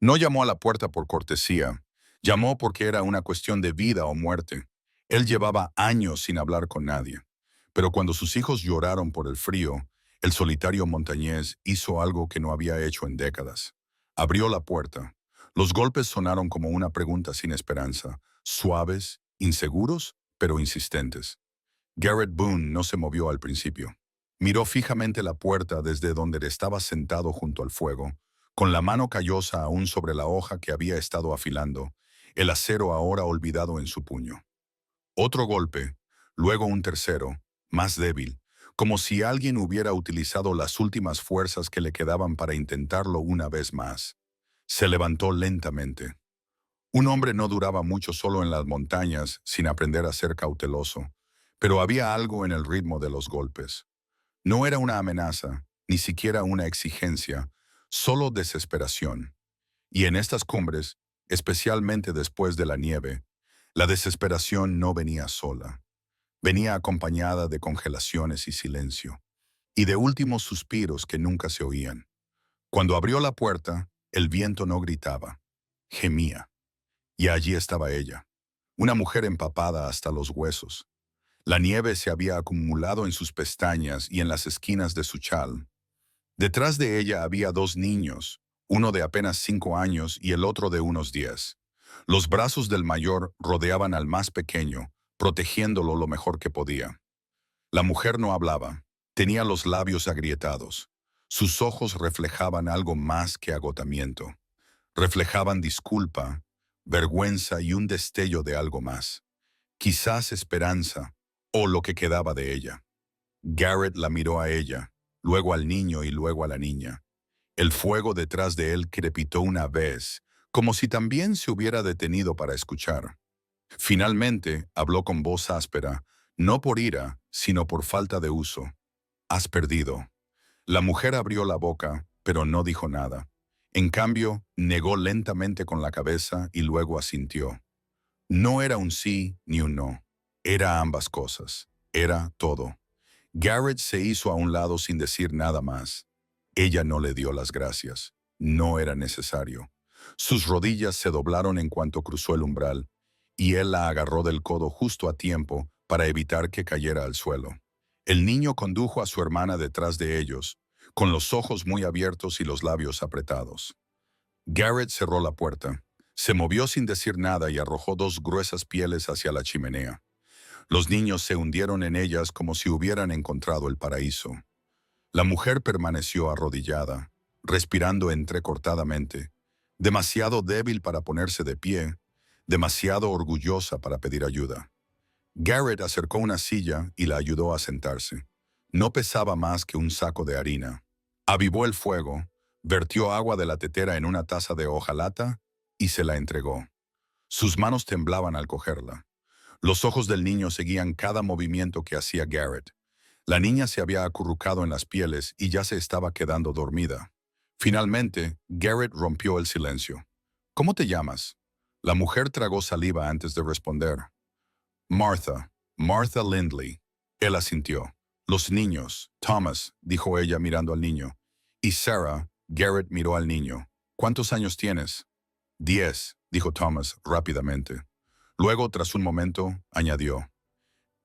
No llamó a la puerta por cortesía, llamó porque era una cuestión de vida o muerte. Él llevaba años sin hablar con nadie, pero cuando sus hijos lloraron por el frío, el solitario montañés hizo algo que no había hecho en décadas. Abrió la puerta. Los golpes sonaron como una pregunta sin esperanza, suaves, inseguros, pero insistentes. Garrett Boone no se movió al principio. Miró fijamente la puerta desde donde estaba sentado junto al fuego, con la mano callosa aún sobre la hoja que había estado afilando, el acero ahora olvidado en su puño. Otro golpe, luego un tercero, más débil, como si alguien hubiera utilizado las últimas fuerzas que le quedaban para intentarlo una vez más. Se levantó lentamente. Un hombre no duraba mucho solo en las montañas sin aprender a ser cauteloso, pero había algo en el ritmo de los golpes. No era una amenaza, ni siquiera una exigencia, solo desesperación. Y en estas cumbres, especialmente después de la nieve, la desesperación no venía sola. Venía acompañada de congelaciones y silencio, y de últimos suspiros que nunca se oían. Cuando abrió la puerta, el viento no gritaba, gemía. Y allí estaba ella, una mujer empapada hasta los huesos. La nieve se había acumulado en sus pestañas y en las esquinas de su chal. Detrás de ella había dos niños, uno de apenas 5 años y el otro de unos 10. Los brazos del mayor rodeaban al más pequeño, protegiéndolo lo mejor que podía. La mujer no hablaba, tenía los labios agrietados. Sus ojos reflejaban algo más que agotamiento. Reflejaban disculpa, vergüenza y un destello de algo más. Quizás esperanza, o lo que quedaba de ella. Garrett la miró a ella, luego al niño y luego a la niña. El fuego detrás de él crepitó una vez, como si también se hubiera detenido para escuchar. Finalmente, habló con voz áspera, no por ira, sino por falta de uso. Has perdido. La mujer abrió la boca, pero no dijo nada. En cambio, negó lentamente con la cabeza y luego asintió. No era un sí ni un no. Era ambas cosas. Era todo. Garrett se hizo a un lado sin decir nada más. Ella no le dio las gracias. No era necesario. Sus rodillas se doblaron en cuanto cruzó el umbral, y él la agarró del codo justo a tiempo para evitar que cayera al suelo. El niño condujo a su hermana detrás de ellos, con los ojos muy abiertos y los labios apretados. Garrett cerró la puerta. Se movió sin decir nada y arrojó dos gruesas pieles hacia la chimenea. Los niños se hundieron en ellas como si hubieran encontrado el paraíso. La mujer permaneció arrodillada, respirando entrecortadamente, demasiado débil para ponerse de pie, demasiado orgullosa para pedir ayuda. Garrett acercó una silla y la ayudó a sentarse. No pesaba más que un saco de harina. Avivó el fuego, vertió agua de la tetera en una taza de hojalata y se la entregó. Sus manos temblaban al cogerla. Los ojos del niño seguían cada movimiento que hacía Garrett. La niña se había acurrucado en las pieles y ya se estaba quedando dormida. Finalmente, Garrett rompió el silencio. ¿Cómo te llamas? La mujer tragó saliva antes de responder. Martha, Martha Lindley. Él asintió. Los niños, Thomas, dijo ella mirando al niño. Y Sarah, Garrett miró al niño. ¿Cuántos años tienes? 10, dijo Thomas rápidamente. Luego, tras un momento, añadió.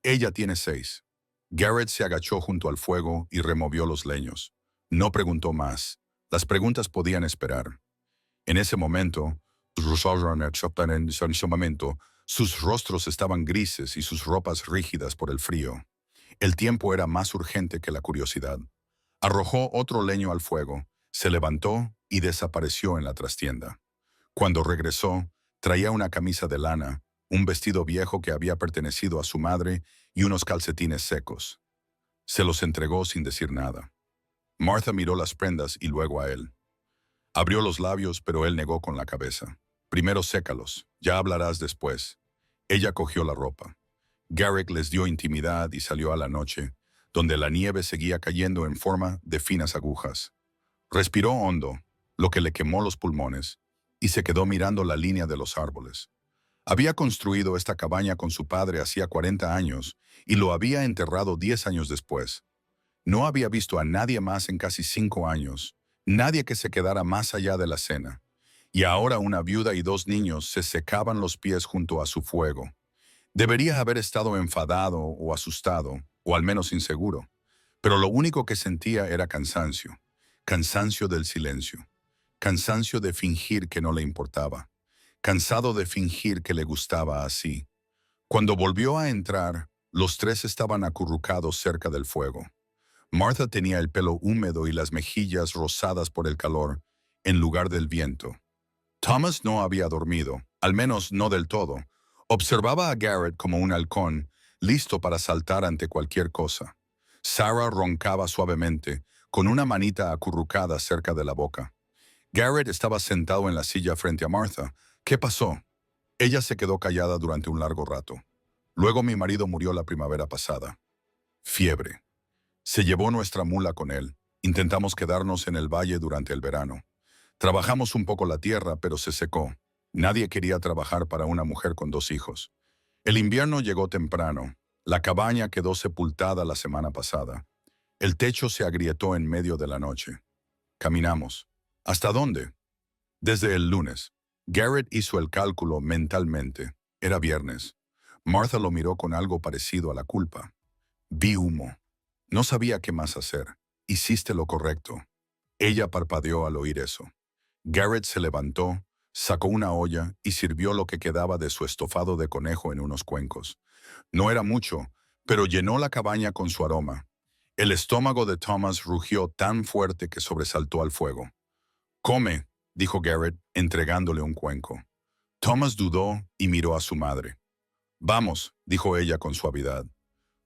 Ella tiene 6. Garrett se agachó junto al fuego y removió los leños. No preguntó más. Las preguntas podían esperar. En ese momento, sus rostros estaban grises y sus ropas rígidas por el frío. El tiempo era más urgente que la curiosidad. Arrojó otro leño al fuego, se levantó y desapareció en la trastienda. Cuando regresó, traía una camisa de lana, un vestido viejo que había pertenecido a su madre y unos calcetines secos. Se los entregó sin decir nada. Martha miró las prendas y luego a él. Abrió los labios, pero él negó con la cabeza. Primero sécalos, ya hablarás después. Ella cogió la ropa. Garrett les dio intimidad y salió a la noche, donde la nieve seguía cayendo en forma de finas agujas. Respiró hondo, lo que le quemó los pulmones, y se quedó mirando la línea de los árboles. Había construido esta cabaña con su padre hacía 40 años y lo había enterrado 10 años después. No había visto a nadie más en casi 5 años, nadie que se quedara más allá de la cena. y ahora una viuda y dos niños se secaban los pies junto a su fuego. Debería haber estado enfadado o asustado, o al menos inseguro, pero lo único que sentía era cansancio, cansancio del silencio, cansancio de fingir que no le importaba, cansado de fingir que le gustaba así. Cuando volvió a entrar, los tres estaban acurrucados cerca del fuego. Martha tenía el pelo húmedo y las mejillas rosadas por el calor, en lugar del viento. Thomas no había dormido, al menos no del todo. Observaba a Garrett como un halcón, listo para saltar ante cualquier cosa. Sarah roncaba suavemente, con una manita acurrucada cerca de la boca. Garrett estaba sentado en la silla frente a Martha. ¿Qué pasó? Ella se quedó callada durante un largo rato. Luego mi marido murió la primavera pasada. Fiebre. Se llevó nuestra mula con él. Intentamos quedarnos en el valle durante el verano. Trabajamos un poco la tierra, pero se secó. Nadie quería trabajar para una mujer con dos hijos. El invierno llegó temprano. La cabaña quedó sepultada la semana pasada. El techo se agrietó en medio de la noche. Caminamos. ¿Hasta dónde? Desde el lunes. Garrett hizo el cálculo mentalmente. Era viernes. Martha lo miró con algo parecido a la culpa. Vi humo. No sabía qué más hacer. Hiciste lo correcto. Ella parpadeó al oír eso. Garrett se levantó, sacó una olla y sirvió lo que quedaba de su estofado de conejo en unos cuencos. No era mucho, pero llenó la cabaña con su aroma. El estómago de Thomas rugió tan fuerte que sobresaltó al fuego. «Come», dijo Garrett, entregándole un cuenco. Thomas dudó y miró a su madre. «Vamos», dijo ella con suavidad.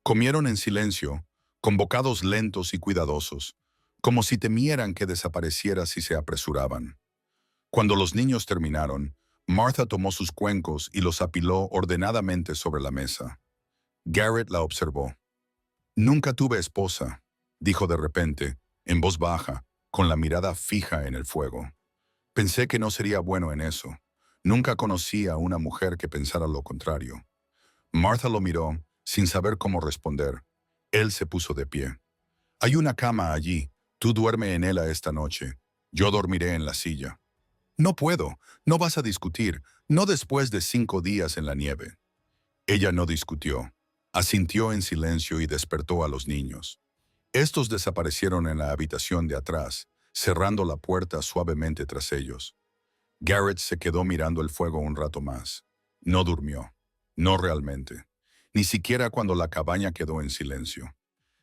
Comieron en silencio, con bocados lentos y cuidadosos, como si temieran que desapareciera si se apresuraban. Cuando los niños terminaron, Martha tomó sus cuencos y los apiló ordenadamente sobre la mesa. Garrett la observó. «Nunca tuve esposa», dijo de repente, en voz baja, con la mirada fija en el fuego. «Pensé que no sería bueno en eso. Nunca conocí a una mujer que pensara lo contrario». Martha lo miró, sin saber cómo responder. Él se puso de pie. «Hay una cama allí. Tú duerme en ella esta noche. Yo dormiré en la silla». «No puedo. No vas a discutir. No después de 5 días en la nieve». Ella no discutió. Asintió en silencio y despertó a los niños. Estos desaparecieron en la habitación de atrás, cerrando la puerta suavemente tras ellos. Garrett se quedó mirando el fuego un rato más. No durmió. No realmente. Ni siquiera cuando la cabaña quedó en silencio.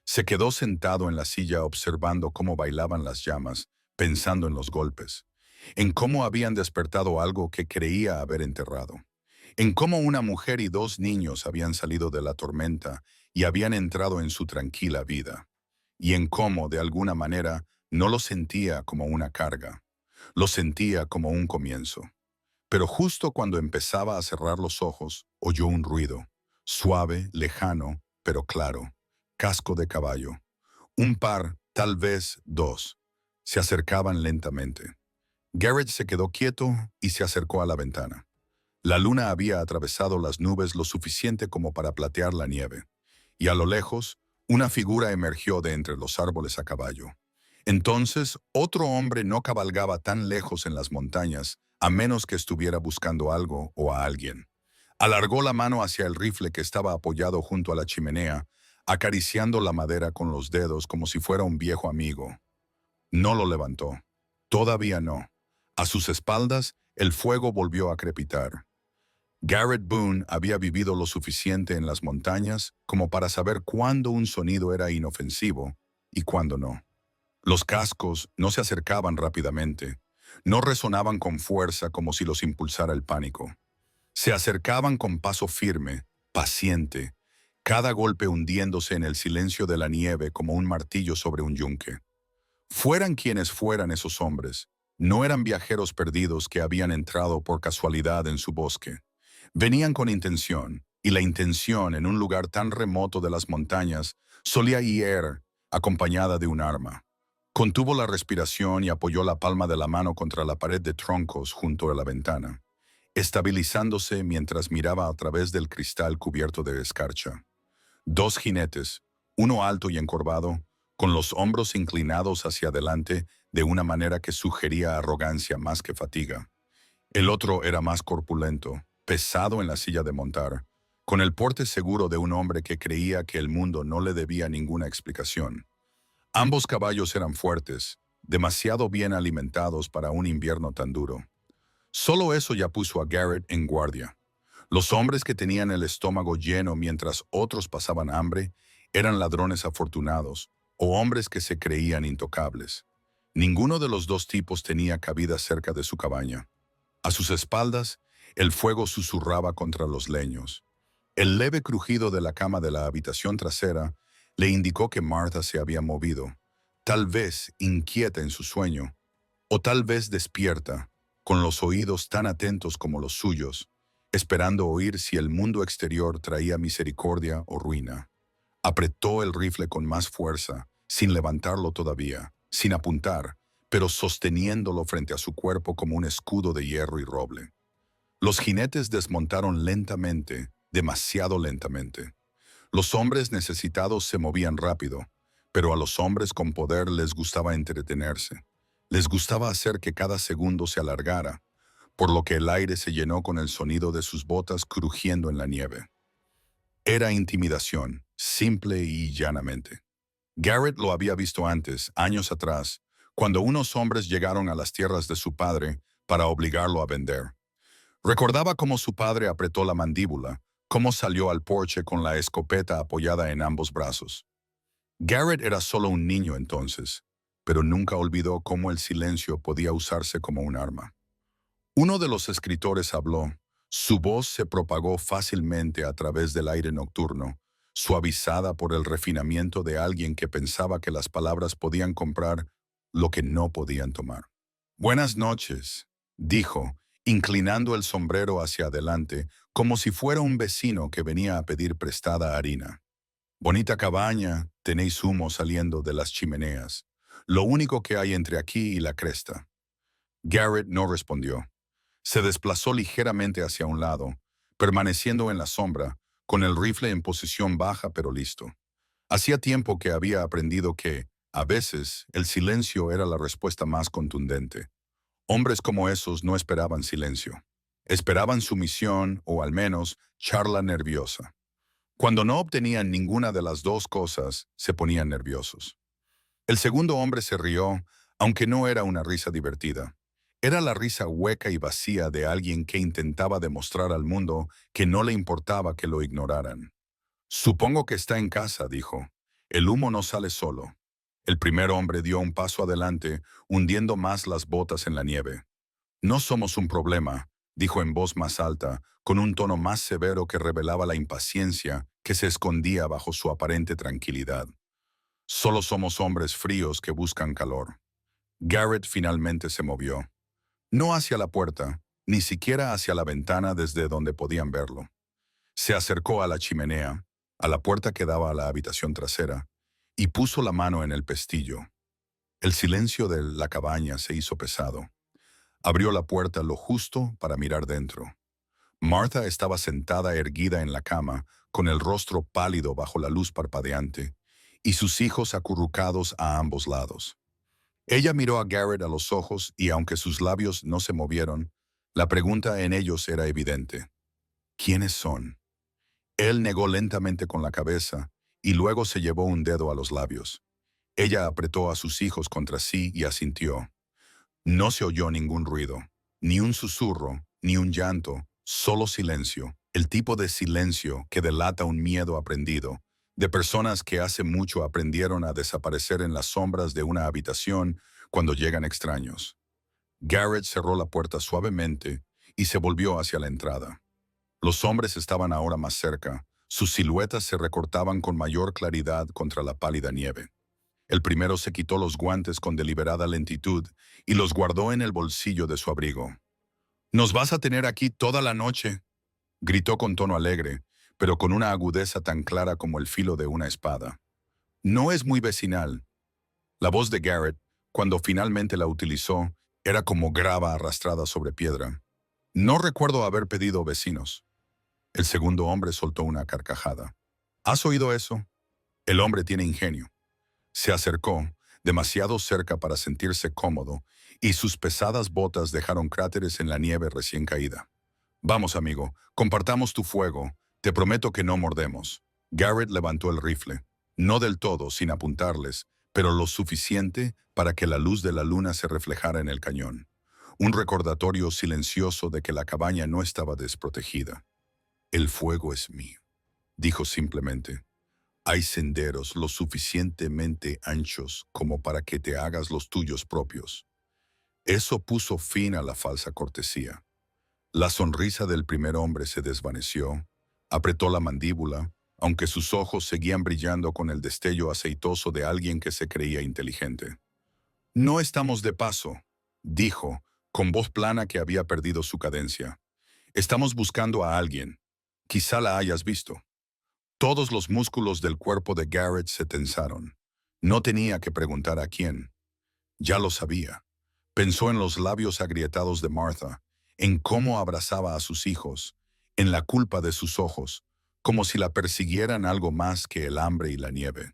Se quedó sentado en la silla observando cómo bailaban las llamas, pensando en los golpes, en cómo habían despertado algo que creía haber enterrado, en cómo una mujer y 2 niños habían salido de la tormenta y habían entrado en su tranquila vida, y en cómo, de alguna manera, no lo sentía como una carga, lo sentía como un comienzo. Pero justo cuando empezaba a cerrar los ojos, oyó un ruido, suave, lejano, pero claro, casco de caballo. Un par, tal vez 2, se acercaban lentamente. Garrett se quedó quieto y se acercó a la ventana. La luna había atravesado las nubes lo suficiente como para platear la nieve, y a lo lejos, una figura emergió de entre los árboles a caballo. Entonces, otro hombre no cabalgaba tan lejos en las montañas, a menos que estuviera buscando algo o a alguien. Alargó la mano hacia el rifle que estaba apoyado junto a la chimenea, acariciando la madera con los dedos como si fuera un viejo amigo. No lo levantó. Todavía no. A sus espaldas, el fuego volvió a crepitar. Garrett Boone había vivido lo suficiente en las montañas como para saber cuándo un sonido era inofensivo y cuándo no. Los cascos no se acercaban rápidamente, no resonaban con fuerza como si los impulsara el pánico. Se acercaban con paso firme, paciente, cada golpe hundiéndose en el silencio de la nieve como un martillo sobre un yunque. Fueran quienes fueran esos hombres, no eran viajeros perdidos que habían entrado por casualidad en su bosque. Venían con intención, y la intención en un lugar tan remoto de las montañas solía ir acompañada de un arma. Contuvo la respiración y apoyó la palma de la mano contra la pared de troncos junto a la ventana, estabilizándose mientras miraba a través del cristal cubierto de escarcha. 2 jinetes, uno alto y encorvado, con los hombros inclinados hacia adelante de una manera que sugería arrogancia más que fatiga. El otro era más corpulento, pesado en la silla de montar, con el porte seguro de un hombre que creía que el mundo no le debía ninguna explicación. Ambos caballos eran fuertes, demasiado bien alimentados para un invierno tan duro. Solo eso ya puso a Garrett en guardia. Los hombres que tenían el estómago lleno mientras otros pasaban hambre eran ladrones afortunados o hombres que se creían intocables. Ninguno de los dos tipos tenía cabida cerca de su cabaña. A sus espaldas, el fuego susurraba contra los leños. El leve crujido de la cama de la habitación trasera le indicó que Martha se había movido, tal vez inquieta en su sueño, o tal vez despierta, con los oídos tan atentos como los suyos, esperando oír si el mundo exterior traía misericordia o ruina. Apretó el rifle con más fuerza, sin levantarlo todavía, sin apuntar, pero sosteniéndolo frente a su cuerpo como un escudo de hierro y roble. Los jinetes desmontaron lentamente, demasiado lentamente. Los hombres necesitados se movían rápido, pero a los hombres con poder les gustaba entretenerse. Les gustaba hacer que cada segundo se alargara, por lo que el aire se llenó con el sonido de sus botas crujiendo en la nieve. Era intimidación, simple y llanamente. Garrett lo había visto antes, años atrás, cuando unos hombres llegaron a las tierras de su padre para obligarlo a vender. Recordaba cómo su padre apretó la mandíbula, cómo salió al porche con la escopeta apoyada en ambos brazos. Garrett era solo un niño entonces, pero nunca olvidó cómo el silencio podía usarse como un arma. Uno de los escritores habló. Su voz se propagó fácilmente a través del aire nocturno, suavizada por el refinamiento de alguien que pensaba que las palabras podían comprar lo que no podían tomar. «Buenas noches», dijo, inclinando el sombrero hacia adelante, como si fuera un vecino que venía a pedir prestada harina. «Bonita cabaña, tenéis humo saliendo de las chimeneas. Lo único que hay entre aquí y la cresta». Garrett no respondió. Se desplazó ligeramente hacia un lado, permaneciendo en la sombra, con el rifle en posición baja pero listo. Hacía tiempo que había aprendido que, a veces, el silencio era la respuesta más contundente. Hombres como esos no esperaban silencio. Esperaban sumisión o, al menos, charla nerviosa. Cuando no obtenían ninguna de las dos cosas, se ponían nerviosos. El segundo hombre se rió, aunque no era una risa divertida. Era la risa hueca y vacía de alguien que intentaba demostrar al mundo que no le importaba que lo ignoraran. «Supongo que está en casa», dijo. «El humo no sale solo». El primer hombre dio un paso adelante, hundiendo más las botas en la nieve. «No somos un problema», dijo en voz más alta, con un tono más severo que revelaba la impaciencia que se escondía bajo su aparente tranquilidad. «Solo somos hombres fríos que buscan calor». Garrett finalmente se movió. No hacia la puerta, ni siquiera hacia la ventana desde donde podían verlo. Se acercó a la chimenea, a la puerta que daba a la habitación trasera, y puso la mano en el pestillo. El silencio de la cabaña se hizo pesado. Abrió la puerta lo justo para mirar dentro. Martha estaba sentada erguida en la cama, con el rostro pálido bajo la luz parpadeante, y sus hijos acurrucados a ambos lados. Ella miró a Garrett a los ojos y aunque sus labios no se movieron, la pregunta en ellos era evidente. ¿Quiénes son? Él negó lentamente con la cabeza y luego se llevó un dedo a los labios. Ella apretó a sus hijos contra sí y asintió. No se oyó ningún ruido, ni un susurro, ni un llanto, solo silencio, el tipo de silencio que delata un miedo aprendido, de personas que hace mucho aprendieron a desaparecer en las sombras de una habitación cuando llegan extraños. Garrett cerró la puerta suavemente y se volvió hacia la entrada. Los hombres estaban ahora más cerca, sus siluetas se recortaban con mayor claridad contra la pálida nieve. El primero se quitó los guantes con deliberada lentitud y los guardó en el bolsillo de su abrigo. «Nos vas a tener aquí toda la noche», gritó con tono alegre, pero con una agudeza tan clara como el filo de una espada. No es muy vecinal. La voz de Garrett, cuando finalmente la utilizó, era como grava arrastrada sobre piedra. «No recuerdo haber pedido vecinos». El segundo hombre soltó una carcajada. «¿Has oído eso? El hombre tiene ingenio». Se acercó, demasiado cerca para sentirse cómodo, y sus pesadas botas dejaron cráteres en la nieve recién caída. Vamos, amigo, compartamos tu fuego. Te prometo que no mordemos. Garrett levantó el rifle. No del todo, sin apuntarles, pero lo suficiente para que la luz de la luna se reflejara en el cañón. Un recordatorio silencioso de que la cabaña no estaba desprotegida. El fuego es mío, dijo simplemente. Hay senderos lo suficientemente anchos como para que te hagas los tuyos propios. Eso puso fin a la falsa cortesía. La sonrisa del primer hombre se desvaneció, apretó la mandíbula, aunque sus ojos seguían brillando con el destello aceitoso de alguien que se creía inteligente. No estamos de paso, dijo, con voz plana que había perdido su cadencia. Estamos buscando a alguien. Quizá la hayas visto. Todos los músculos del cuerpo de Garrett se tensaron. No tenía que preguntar a quién. Ya lo sabía. Pensó en los labios agrietados de Martha, en cómo abrazaba a sus hijos, en la culpa de sus ojos, como si la persiguieran algo más que el hambre y la nieve.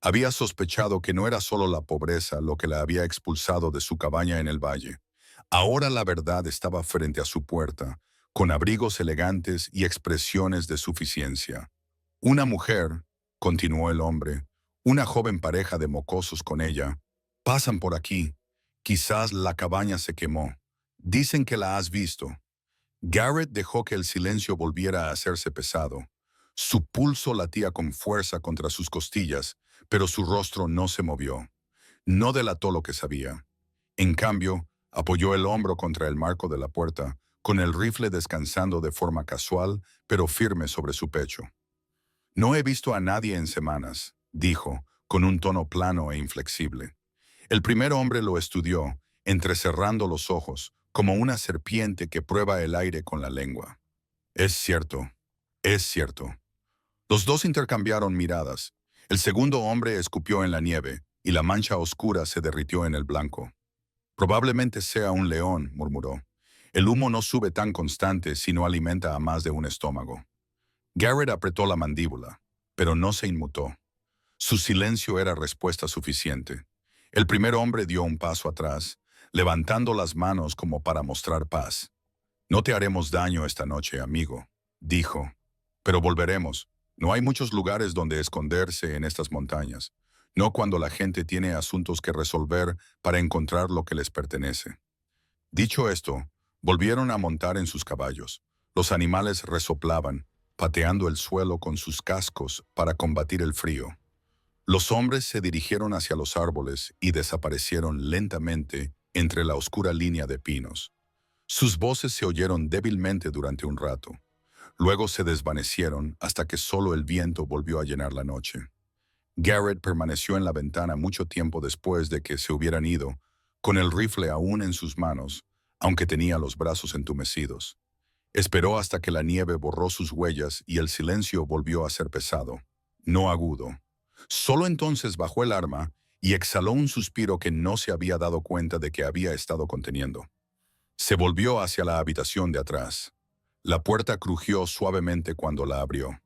Había sospechado que no era solo la pobreza lo que la había expulsado de su cabaña en el valle. Ahora la verdad estaba frente a su puerta, con abrigos elegantes y expresiones de suficiencia. Una mujer, continuó el hombre, una joven pareja de mocosos con ella, pasan por aquí. Quizás la cabaña se quemó. Dicen que la has visto. Garrett dejó que el silencio volviera a hacerse pesado. Su pulso latía con fuerza contra sus costillas, pero su rostro no se movió. No delató lo que sabía. En cambio, apoyó el hombro contra el marco de la puerta, con el rifle descansando de forma casual, pero firme sobre su pecho. No he visto a nadie en semanas, dijo, con un tono plano e inflexible. El primer hombre lo estudió, entrecerrando los ojos, como una serpiente que prueba el aire con la lengua. Es cierto, es cierto. Los dos intercambiaron miradas. El segundo hombre escupió en la nieve, y la mancha oscura se derritió en el blanco. Probablemente sea un león, murmuró. El humo no sube tan constante si no alimenta a más de un estómago. Garrett apretó la mandíbula, pero no se inmutó. Su silencio era respuesta suficiente. El primer hombre dio un paso atrás, levantando las manos como para mostrar paz. No te haremos daño esta noche, amigo, dijo. Pero volveremos. No hay muchos lugares donde esconderse en estas montañas, no cuando la gente tiene asuntos que resolver para encontrar lo que les pertenece. Dicho esto, volvieron a montar en sus caballos. Los animales resoplaban, pateando el suelo con sus cascos para combatir el frío. Los hombres se dirigieron hacia los árboles y desaparecieron lentamente entre la oscura línea de pinos. Sus voces se oyeron débilmente durante un rato. Luego se desvanecieron hasta que solo el viento volvió a llenar la noche. Garrett permaneció en la ventana mucho tiempo después de que se hubieran ido, con el rifle aún en sus manos, aunque tenía los brazos entumecidos. Esperó hasta que la nieve borró sus huellas y el silencio volvió a ser pesado, no agudo. Solo entonces bajó el arma y exhaló un suspiro que no se había dado cuenta de que había estado conteniendo. Se volvió hacia la habitación de atrás. La puerta crujió suavemente cuando la abrió.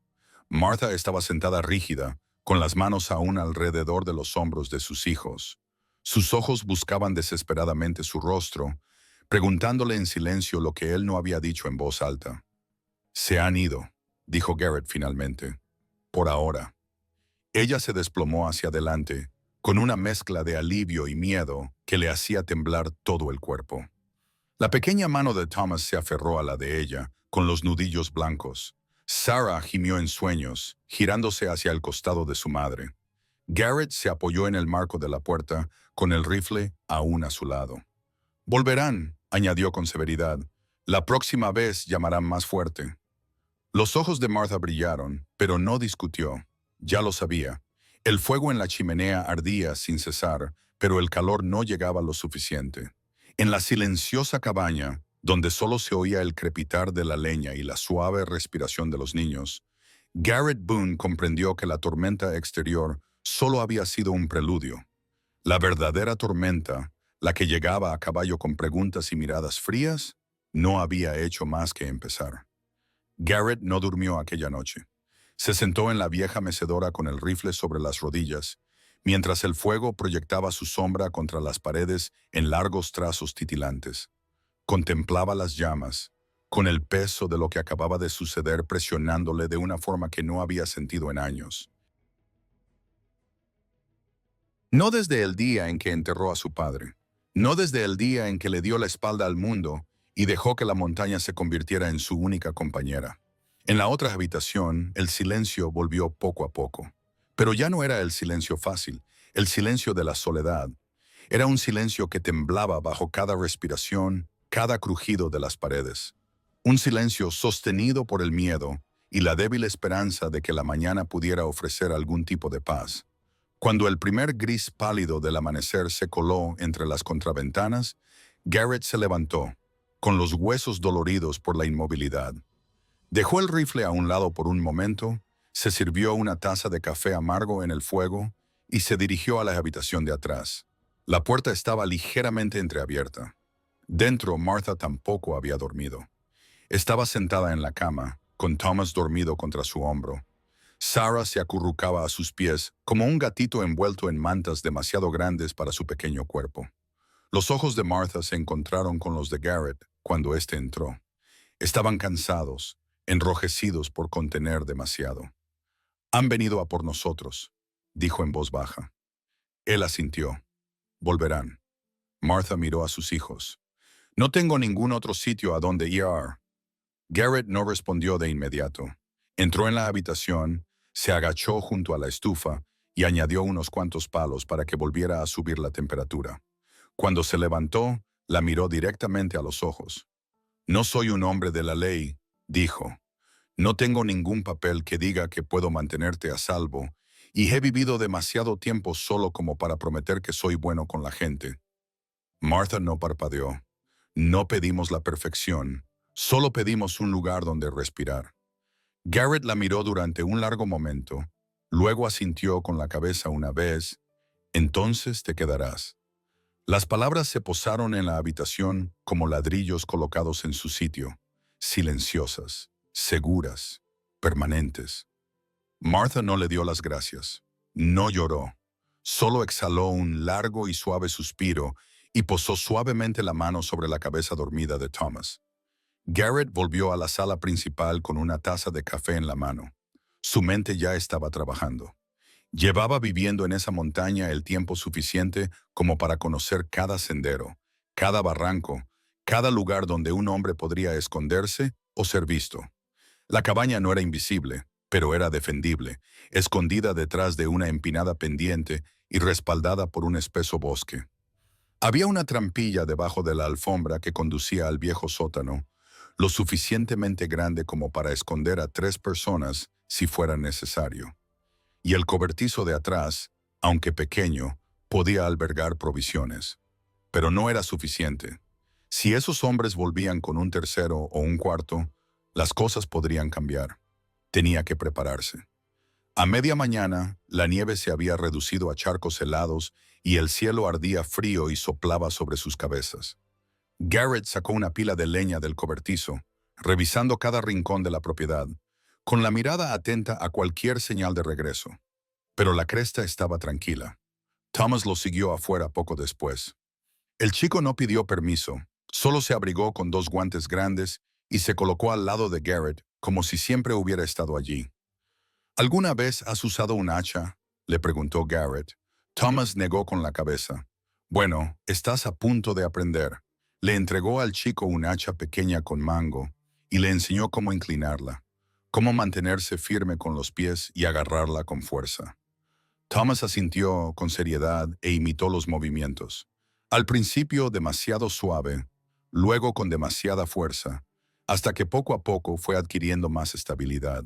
Martha estaba sentada rígida, con las manos aún alrededor de los hombros de sus hijos. Sus ojos buscaban desesperadamente su rostro, preguntándole en silencio lo que él no había dicho en voz alta. «Se han ido», dijo Garrett finalmente. «Por ahora». Ella se desplomó hacia adelante, con una mezcla de alivio y miedo que le hacía temblar todo el cuerpo. La pequeña mano de Thomas se aferró a la de ella, con los nudillos blancos. Sarah gimió en sueños, girándose hacia el costado de su madre. Garrett se apoyó en el marco de la puerta, con el rifle aún a su lado. «Volverán», añadió con severidad. «La próxima vez llamarán más fuerte». Los ojos de Martha brillaron, pero no discutió. Ya lo sabía. El fuego en la chimenea ardía sin cesar, pero el calor no llegaba lo suficiente. En la silenciosa cabaña, donde solo se oía el crepitar de la leña y la suave respiración de los niños, Garrett Boone comprendió que la tormenta exterior solo había sido un preludio. La verdadera tormenta, la que llegaba a caballo con preguntas y miradas frías, no había hecho más que empezar. Garrett no durmió aquella noche. Se sentó en la vieja mecedora con el rifle sobre las rodillas, mientras el fuego proyectaba su sombra contra las paredes en largos trazos titilantes. Contemplaba las llamas, con el peso de lo que acababa de suceder presionándole de una forma que no había sentido en años. No desde el día en que enterró a su padre, no desde el día en que le dio la espalda al mundo y dejó que la montaña se convirtiera en su única compañera. En la otra habitación, el silencio volvió poco a poco. Pero ya no era el silencio fácil, el silencio de la soledad. Era un silencio que temblaba bajo cada respiración, cada crujido de las paredes. Un silencio sostenido por el miedo y la débil esperanza de que la mañana pudiera ofrecer algún tipo de paz. Cuando el primer gris pálido del amanecer se coló entre las contraventanas, Garrett se levantó, con los huesos doloridos por la inmovilidad. Dejó el rifle a un lado por un momento, se sirvió una taza de café amargo en el fuego y se dirigió a la habitación de atrás. La puerta estaba ligeramente entreabierta. Dentro, Martha tampoco había dormido. Estaba sentada en la cama, con Thomas dormido contra su hombro. Sarah se acurrucaba a sus pies como un gatito envuelto en mantas demasiado grandes para su pequeño cuerpo. Los ojos de Martha se encontraron con los de Garrett cuando éste entró. Estaban cansados, enrojecidos por contener demasiado. «Han venido a por nosotros», dijo en voz baja. Él asintió. «Volverán». Martha miró a sus hijos. «No tengo ningún otro sitio a donde ir». Garrett no respondió de inmediato. Entró en la habitación, se agachó junto a la estufa y añadió unos cuantos palos para que volviera a subir la temperatura. Cuando se levantó, la miró directamente a los ojos. «No soy un hombre de la ley», dijo. «No tengo ningún papel que diga que puedo mantenerte a salvo y he vivido demasiado tiempo solo como para prometer que soy bueno con la gente». Martha no parpadeó. «No pedimos la perfección, solo pedimos un lugar donde respirar». Garrett la miró durante un largo momento, luego asintió con la cabeza una vez. «Entonces te quedarás». Las palabras se posaron en la habitación como ladrillos colocados en su sitio, silenciosas, seguras, permanentes. Martha no le dio las gracias. No lloró. Solo exhaló un largo y suave suspiro y posó suavemente la mano sobre la cabeza dormida de Thomas. Garrett volvió a la sala principal con una taza de café en la mano. Su mente ya estaba trabajando. Llevaba viviendo en esa montaña el tiempo suficiente como para conocer cada sendero, cada barranco, cada lugar donde un hombre podría esconderse o ser visto. La cabaña no era invisible, pero era defendible, escondida detrás de una empinada pendiente y respaldada por un espeso bosque. Había una trampilla debajo de la alfombra que conducía al viejo sótano, lo suficientemente grande como para esconder a 3 personas si fuera necesario. Y el cobertizo de atrás, aunque pequeño, podía albergar provisiones. Pero no era suficiente. Si esos hombres volvían con un tercero o un cuarto, las cosas podrían cambiar. Tenía que prepararse. A media mañana, la nieve se había reducido a charcos helados y el cielo ardía frío y soplaba sobre sus cabezas. Garrett sacó una pila de leña del cobertizo, revisando cada rincón de la propiedad, con la mirada atenta a cualquier señal de regreso. Pero la cresta estaba tranquila. Thomas lo siguió afuera poco después. El chico no pidió permiso, solo se abrigó con 2 guantes grandes y se colocó al lado de Garrett como si siempre hubiera estado allí. ¿Alguna vez has usado un hacha?, le preguntó Garrett. Thomas negó con la cabeza. Bueno, estás a punto de aprender. Le entregó al chico un hacha pequeña con mango y le enseñó cómo inclinarla, cómo mantenerse firme con los pies y agarrarla con fuerza. Thomas asintió con seriedad e imitó los movimientos. Al principio demasiado suave, luego con demasiada fuerza, hasta que poco a poco fue adquiriendo más estabilidad.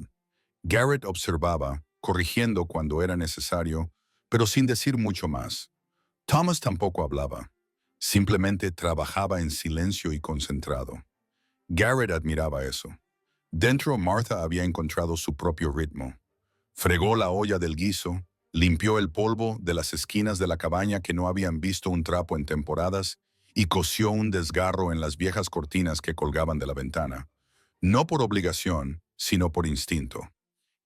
Garrett observaba, corrigiendo cuando era necesario, pero sin decir mucho más. Thomas tampoco hablaba. Simplemente trabajaba en silencio y concentrado. Garrett admiraba eso. Dentro, Martha había encontrado su propio ritmo. Fregó la olla del guiso, limpió el polvo de las esquinas de la cabaña que no habían visto un trapo en temporadas y cosió un desgarro en las viejas cortinas que colgaban de la ventana. No por obligación, sino por instinto.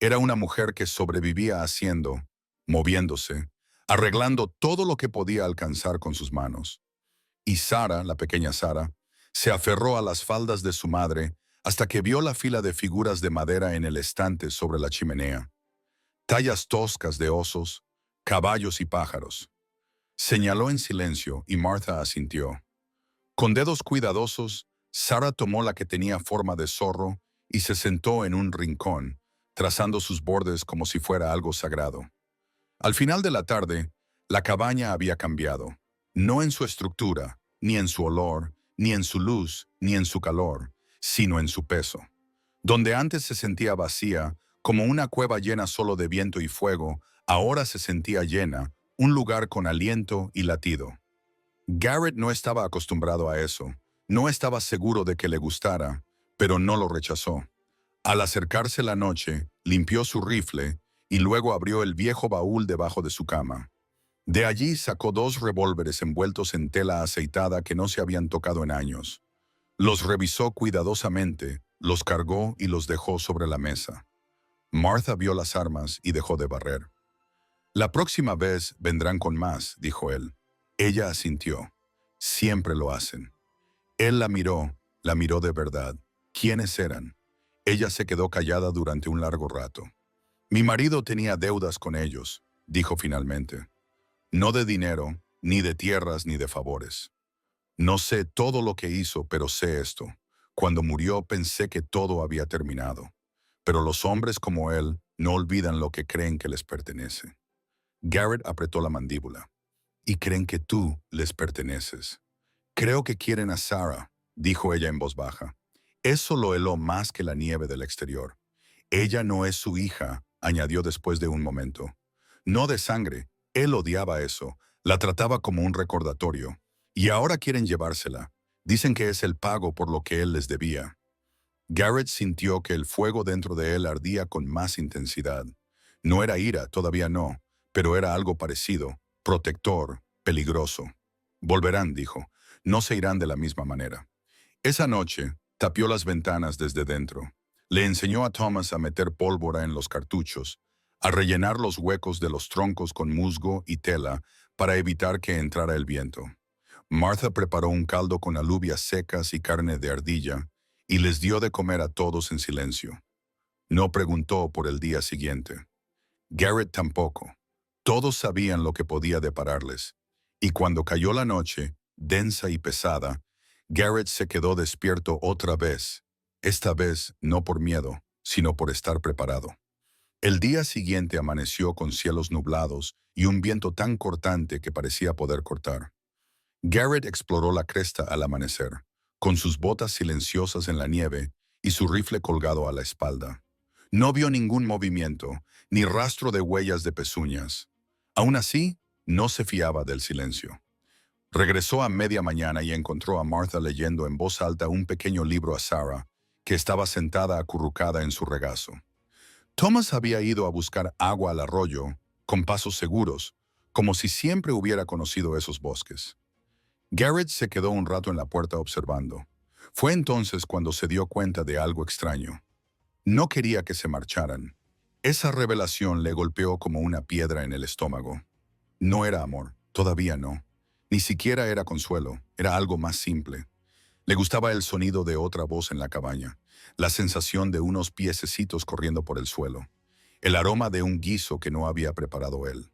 Era una mujer que sobrevivía haciendo, moviéndose, arreglando todo lo que podía alcanzar con sus manos. Y Sara, la pequeña Sara, se aferró a las faldas de su madre hasta que vio la fila de figuras de madera en el estante sobre la chimenea. Tallas toscas de osos, caballos y pájaros. Señaló en silencio y Martha asintió. Con dedos cuidadosos, Sara tomó la que tenía forma de zorro y se sentó en un rincón, trazando sus bordes como si fuera algo sagrado. Al final de la tarde, la cabaña había cambiado, no en su estructura, ni en su olor, ni en su luz, ni en su calor, sino en su peso. Donde antes se sentía vacía, como una cueva llena solo de viento y fuego, ahora se sentía llena, un lugar con aliento y latido. Garrett no estaba acostumbrado a eso, no estaba seguro de que le gustara, pero no lo rechazó. Al acercarse la noche, limpió su rifle y luego abrió el viejo baúl debajo de su cama. De allí sacó 2 revólveres envueltos en tela aceitada que no se habían tocado en años. Los revisó cuidadosamente, los cargó y los dejó sobre la mesa. Martha vio las armas y dejó de barrer. La próxima vez vendrán con más, dijo él. Ella asintió. Siempre lo hacen. Él la miró de verdad. ¿Quiénes eran? Ella se quedó callada durante un largo rato. Mi marido tenía deudas con ellos, dijo finalmente. No de dinero, ni de tierras, ni de favores. No sé todo lo que hizo, pero sé esto. Cuando murió pensé que todo había terminado. Pero los hombres como él no olvidan lo que creen que les pertenece. Garrett apretó la mandíbula. Y creen que tú les perteneces. Creo que quieren a Sarah, dijo ella en voz baja. Eso lo heló más que la nieve del exterior. Ella no es su hija, añadió después de un momento. No de sangre, él odiaba eso, la trataba como un recordatorio. Y ahora quieren llevársela. Dicen que es el pago por lo que él les debía. Garrett sintió que el fuego dentro de él ardía con más intensidad. No era ira, todavía no, pero era algo parecido, protector, peligroso. Volverán, dijo. No se irán de la misma manera. Esa noche, tapió las ventanas desde dentro. Le enseñó a Thomas a meter pólvora en los cartuchos, a rellenar los huecos de los troncos con musgo y tela para evitar que entrara el viento. Martha preparó un caldo con alubias secas y carne de ardilla y les dio de comer a todos en silencio. No preguntó por el día siguiente. Garrett tampoco. Todos sabían lo que podía depararles. Y cuando cayó la noche, densa y pesada, Garrett se quedó despierto otra vez, esta vez no por miedo, sino por estar preparado. El día siguiente amaneció con cielos nublados y un viento tan cortante que parecía poder cortar. Garrett exploró la cresta al amanecer, con sus botas silenciosas en la nieve y su rifle colgado a la espalda. No vio ningún movimiento, ni rastro de huellas de pezuñas. Aún así, no se fiaba del silencio. Regresó a media mañana y encontró a Martha leyendo en voz alta un pequeño libro a Sarah, que estaba sentada acurrucada en su regazo. Thomas había ido a buscar agua al arroyo, con pasos seguros, como si siempre hubiera conocido esos bosques. Garrett se quedó un rato en la puerta observando. Fue entonces cuando se dio cuenta de algo extraño. No quería que se marcharan. Esa revelación le golpeó como una piedra en el estómago. No era amor, todavía no. Ni siquiera era consuelo, era algo más simple. Le gustaba el sonido de otra voz en la cabaña, la sensación de unos piececitos corriendo por el suelo, el aroma de un guiso que no había preparado él.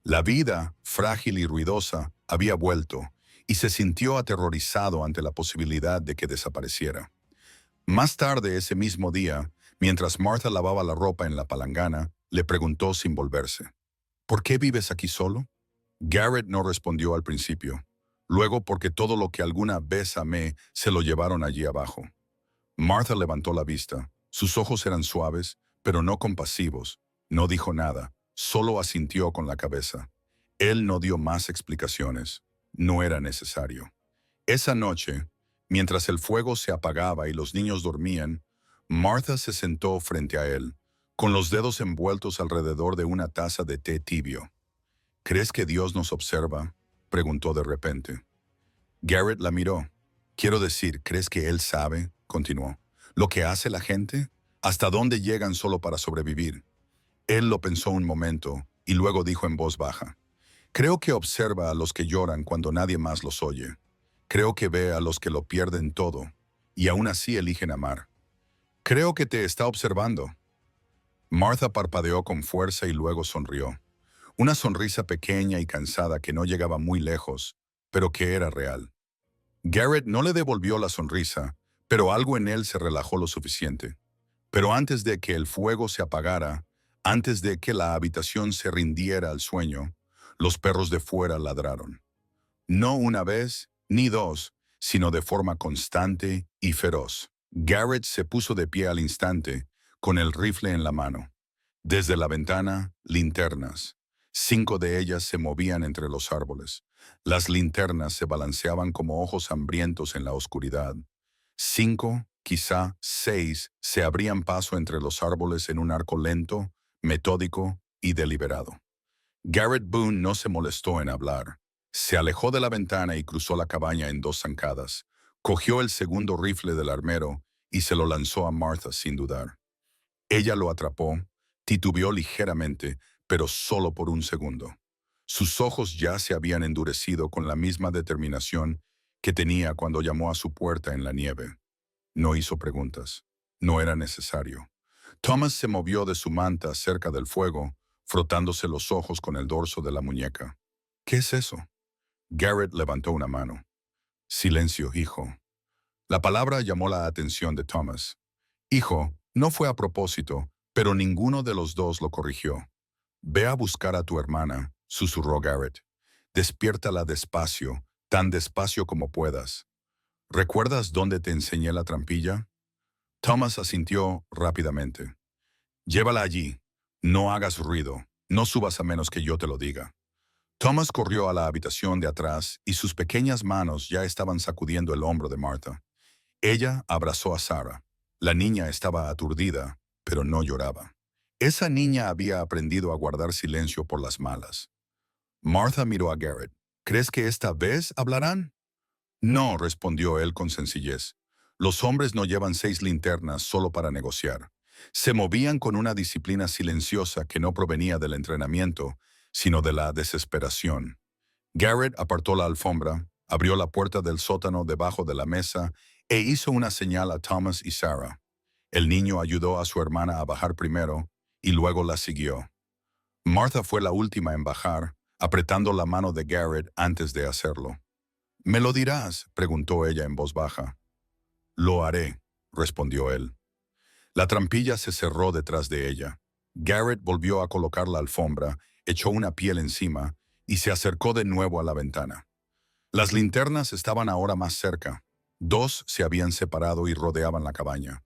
La vida, frágil y ruidosa, había vuelto, y se sintió aterrorizado ante la posibilidad de que desapareciera. Más tarde ese mismo día, mientras Martha lavaba la ropa en la palangana, le preguntó sin volverse, ¿por qué vives aquí solo? Garrett no respondió al principio. Luego porque todo lo que alguna vez amé se lo llevaron allí abajo. Martha levantó la vista. Sus ojos eran suaves, pero no compasivos. No dijo nada, solo asintió con la cabeza. Él no dio más explicaciones. No era necesario. Esa noche, mientras el fuego se apagaba y los niños dormían, Martha se sentó frente a él, con los dedos envueltos alrededor de una taza de té tibio. ¿Crees que Dios nos observa?, preguntó de repente. Garrett la miró. Quiero decir, ¿crees que Él sabe?, continuó. ¿Lo que hace la gente? ¿Hasta dónde llegan solo para sobrevivir? Él lo pensó un momento y luego dijo en voz baja. Creo que observa a los que lloran cuando nadie más los oye. Creo que ve a los que lo pierden todo y aún así eligen amar. Creo que te está observando. Martha parpadeó con fuerza y luego sonrió. Una sonrisa pequeña y cansada que no llegaba muy lejos, pero que era real. Garrett no le devolvió la sonrisa, pero algo en él se relajó lo suficiente. Pero antes de que el fuego se apagara, antes de que la habitación se rindiera al sueño, los perros de fuera ladraron. No una vez, ni dos, sino de forma constante y feroz. Garrett se puso de pie al instante, con el rifle en la mano. Desde la ventana, linternas. 5 de ellas se movían entre los árboles. Las linternas se balanceaban como ojos hambrientos en la oscuridad. 5, quizá 6, se abrían paso entre los árboles en un arco lento, metódico y deliberado. Garrett Boone no se molestó en hablar. Se alejó de la ventana y cruzó la cabaña en 2 zancadas. Cogió el segundo rifle del armero y se lo lanzó a Martha sin dudar. Ella lo atrapó, titubeó ligeramente, pero solo por un segundo. Sus ojos ya se habían endurecido con la misma determinación que tenía cuando llamó a su puerta en la nieve. No hizo preguntas. No era necesario. Thomas se movió de su manta cerca del fuego, frotándose los ojos con el dorso de la muñeca. ¿Qué es eso? Garrett levantó una mano. Silencio, hijo. La palabra llamó la atención de Thomas. Hijo, no fue a propósito, pero ninguno de los dos lo corrigió. Ve a buscar a tu hermana, susurró Garrett. Despiértala despacio, tan despacio como puedas. ¿Recuerdas dónde te enseñé la trampilla? Thomas asintió rápidamente. Llévala allí. No hagas ruido. No subas a menos que yo te lo diga. Thomas corrió a la habitación de atrás y sus pequeñas manos ya estaban sacudiendo el hombro de Martha. Ella abrazó a Sarah. La niña estaba aturdida, pero no lloraba. Esa niña había aprendido a guardar silencio por las malas. Martha miró a Garrett. ¿Crees que esta vez hablarán? No, respondió él con sencillez. Los hombres no llevan 6 linternas solo para negociar. Se movían con una disciplina silenciosa que no provenía del entrenamiento, sino de la desesperación. Garrett apartó la alfombra, abrió la puerta del sótano debajo de la mesa e hizo una señal a Thomas y Sarah. El niño ayudó a su hermana a bajar primero y luego la siguió. Martha fue la última en bajar, apretando la mano de Garrett antes de hacerlo. ¿Me lo dirás?, preguntó ella en voz baja. Lo haré, respondió él. La trampilla se cerró detrás de ella. Garrett volvió a colocar la alfombra, echó una piel encima y se acercó de nuevo a la ventana. Las linternas estaban ahora más cerca. 2 se habían separado y rodeaban la cabaña.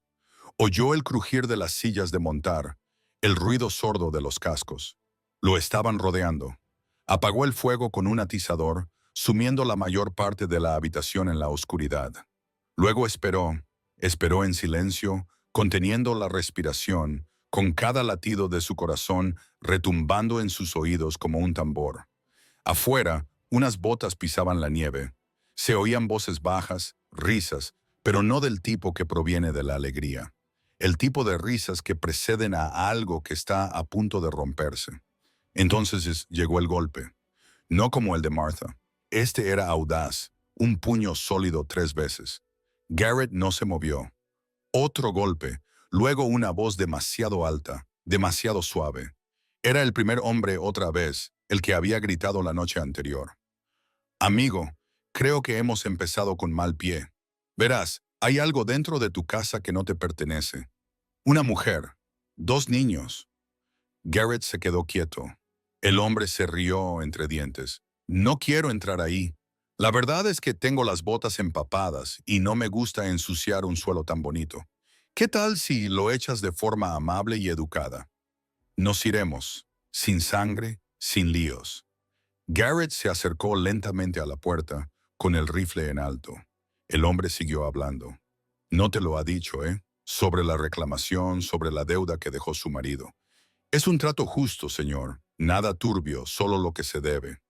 Oyó el crujir de las sillas de montar, el ruido sordo de los cascos. Lo estaban rodeando. Apagó el fuego con un atizador, sumiendo la mayor parte de la habitación en la oscuridad. Luego esperó en silencio, conteniendo la respiración, con cada latido de su corazón retumbando en sus oídos como un tambor. Afuera, unas botas pisaban la nieve. Se oían voces bajas, risas, pero no del tipo que proviene de la alegría. El tipo de risas que preceden a algo que está a punto de romperse. Entonces llegó el golpe. No como el de Martha. Este era audaz, un puño sólido 3 veces. Garrett no se movió. Otro golpe, luego una voz demasiado alta, demasiado suave. Era el primer hombre otra vez, el que había gritado la noche anterior. Amigo, creo que hemos empezado con mal pie. Verás, hay algo dentro de tu casa que no te pertenece. Una mujer, 2 niños. Garrett se quedó quieto. El hombre se rió entre dientes. No quiero entrar ahí. La verdad es que tengo las botas empapadas y no me gusta ensuciar un suelo tan bonito. ¿Qué tal si lo echas de forma amable y educada? Nos iremos, sin sangre, sin líos. Garrett se acercó lentamente a la puerta, con el rifle en alto. El hombre siguió hablando. No te lo ha dicho, ¿eh? Sobre la reclamación, sobre la deuda que dejó su marido. Es un trato justo, señor. Nada turbio, solo lo que se debe.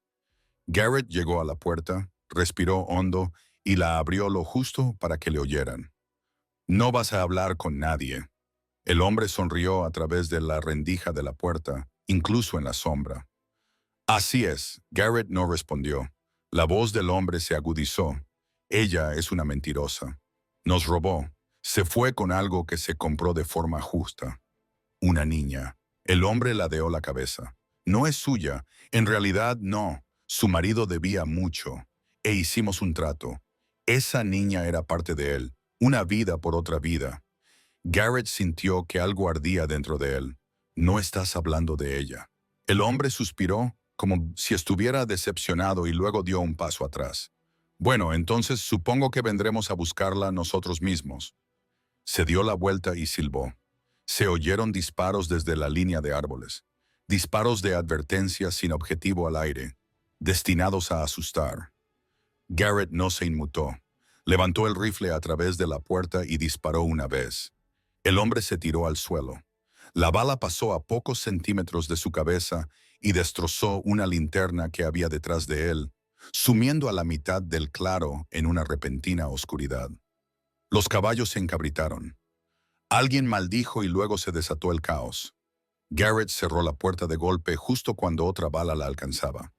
Garrett llegó a la puerta, respiró hondo y la abrió lo justo para que le oyeran. No vas a hablar con nadie. El hombre sonrió a través de la rendija de la puerta, incluso en la sombra. Así es, Garrett no respondió. La voz del hombre se agudizó. Ella es una mentirosa. Nos robó. Se fue con algo que se compró de forma justa. Una niña. El hombre ladeó la cabeza. No es suya. En realidad no. Su marido debía mucho. E hicimos un trato. Esa niña era parte de él. Una vida por otra vida. Garrett sintió que algo ardía dentro de él. No estás hablando de ella. El hombre suspiró como si estuviera decepcionado y luego dio un paso atrás. Bueno, entonces supongo que vendremos a buscarla nosotros mismos. Se dio la vuelta y silbó. Se oyeron disparos desde la línea de árboles. Disparos de advertencia sin objetivo al aire, destinados a asustar. Garrett no se inmutó. Levantó el rifle a través de la puerta y disparó una vez. El hombre se tiró al suelo. La bala pasó a pocos centímetros de su cabeza y destrozó una linterna que había detrás de él, sumiendo a la mitad del claro en una repentina oscuridad. Los caballos se encabritaron. Alguien maldijo y luego se desató el caos. Garrett cerró la puerta de golpe justo cuando otra bala la alcanzaba.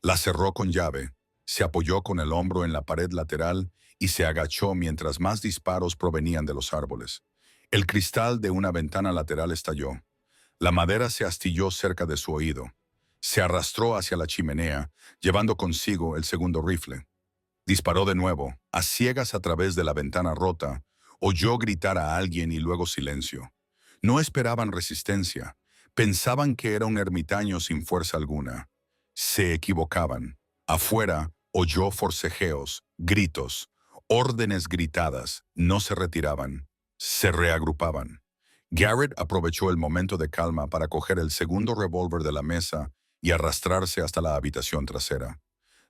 La cerró con llave, se apoyó con el hombro en la pared lateral y se agachó mientras más disparos provenían de los árboles. El cristal de una ventana lateral estalló. La madera se astilló cerca de su oído. Se arrastró hacia la chimenea, llevando consigo el segundo rifle. Disparó de nuevo, a ciegas a través de la ventana rota. Oyó gritar a alguien y luego silencio. No esperaban resistencia. Pensaban que era un ermitaño sin fuerza alguna. Se equivocaban. Afuera oyó forcejeos, gritos, órdenes gritadas. No se retiraban. Se reagrupaban. Garrett aprovechó el momento de calma para coger el segundo revólver de la mesa y arrastrarse hasta la habitación trasera.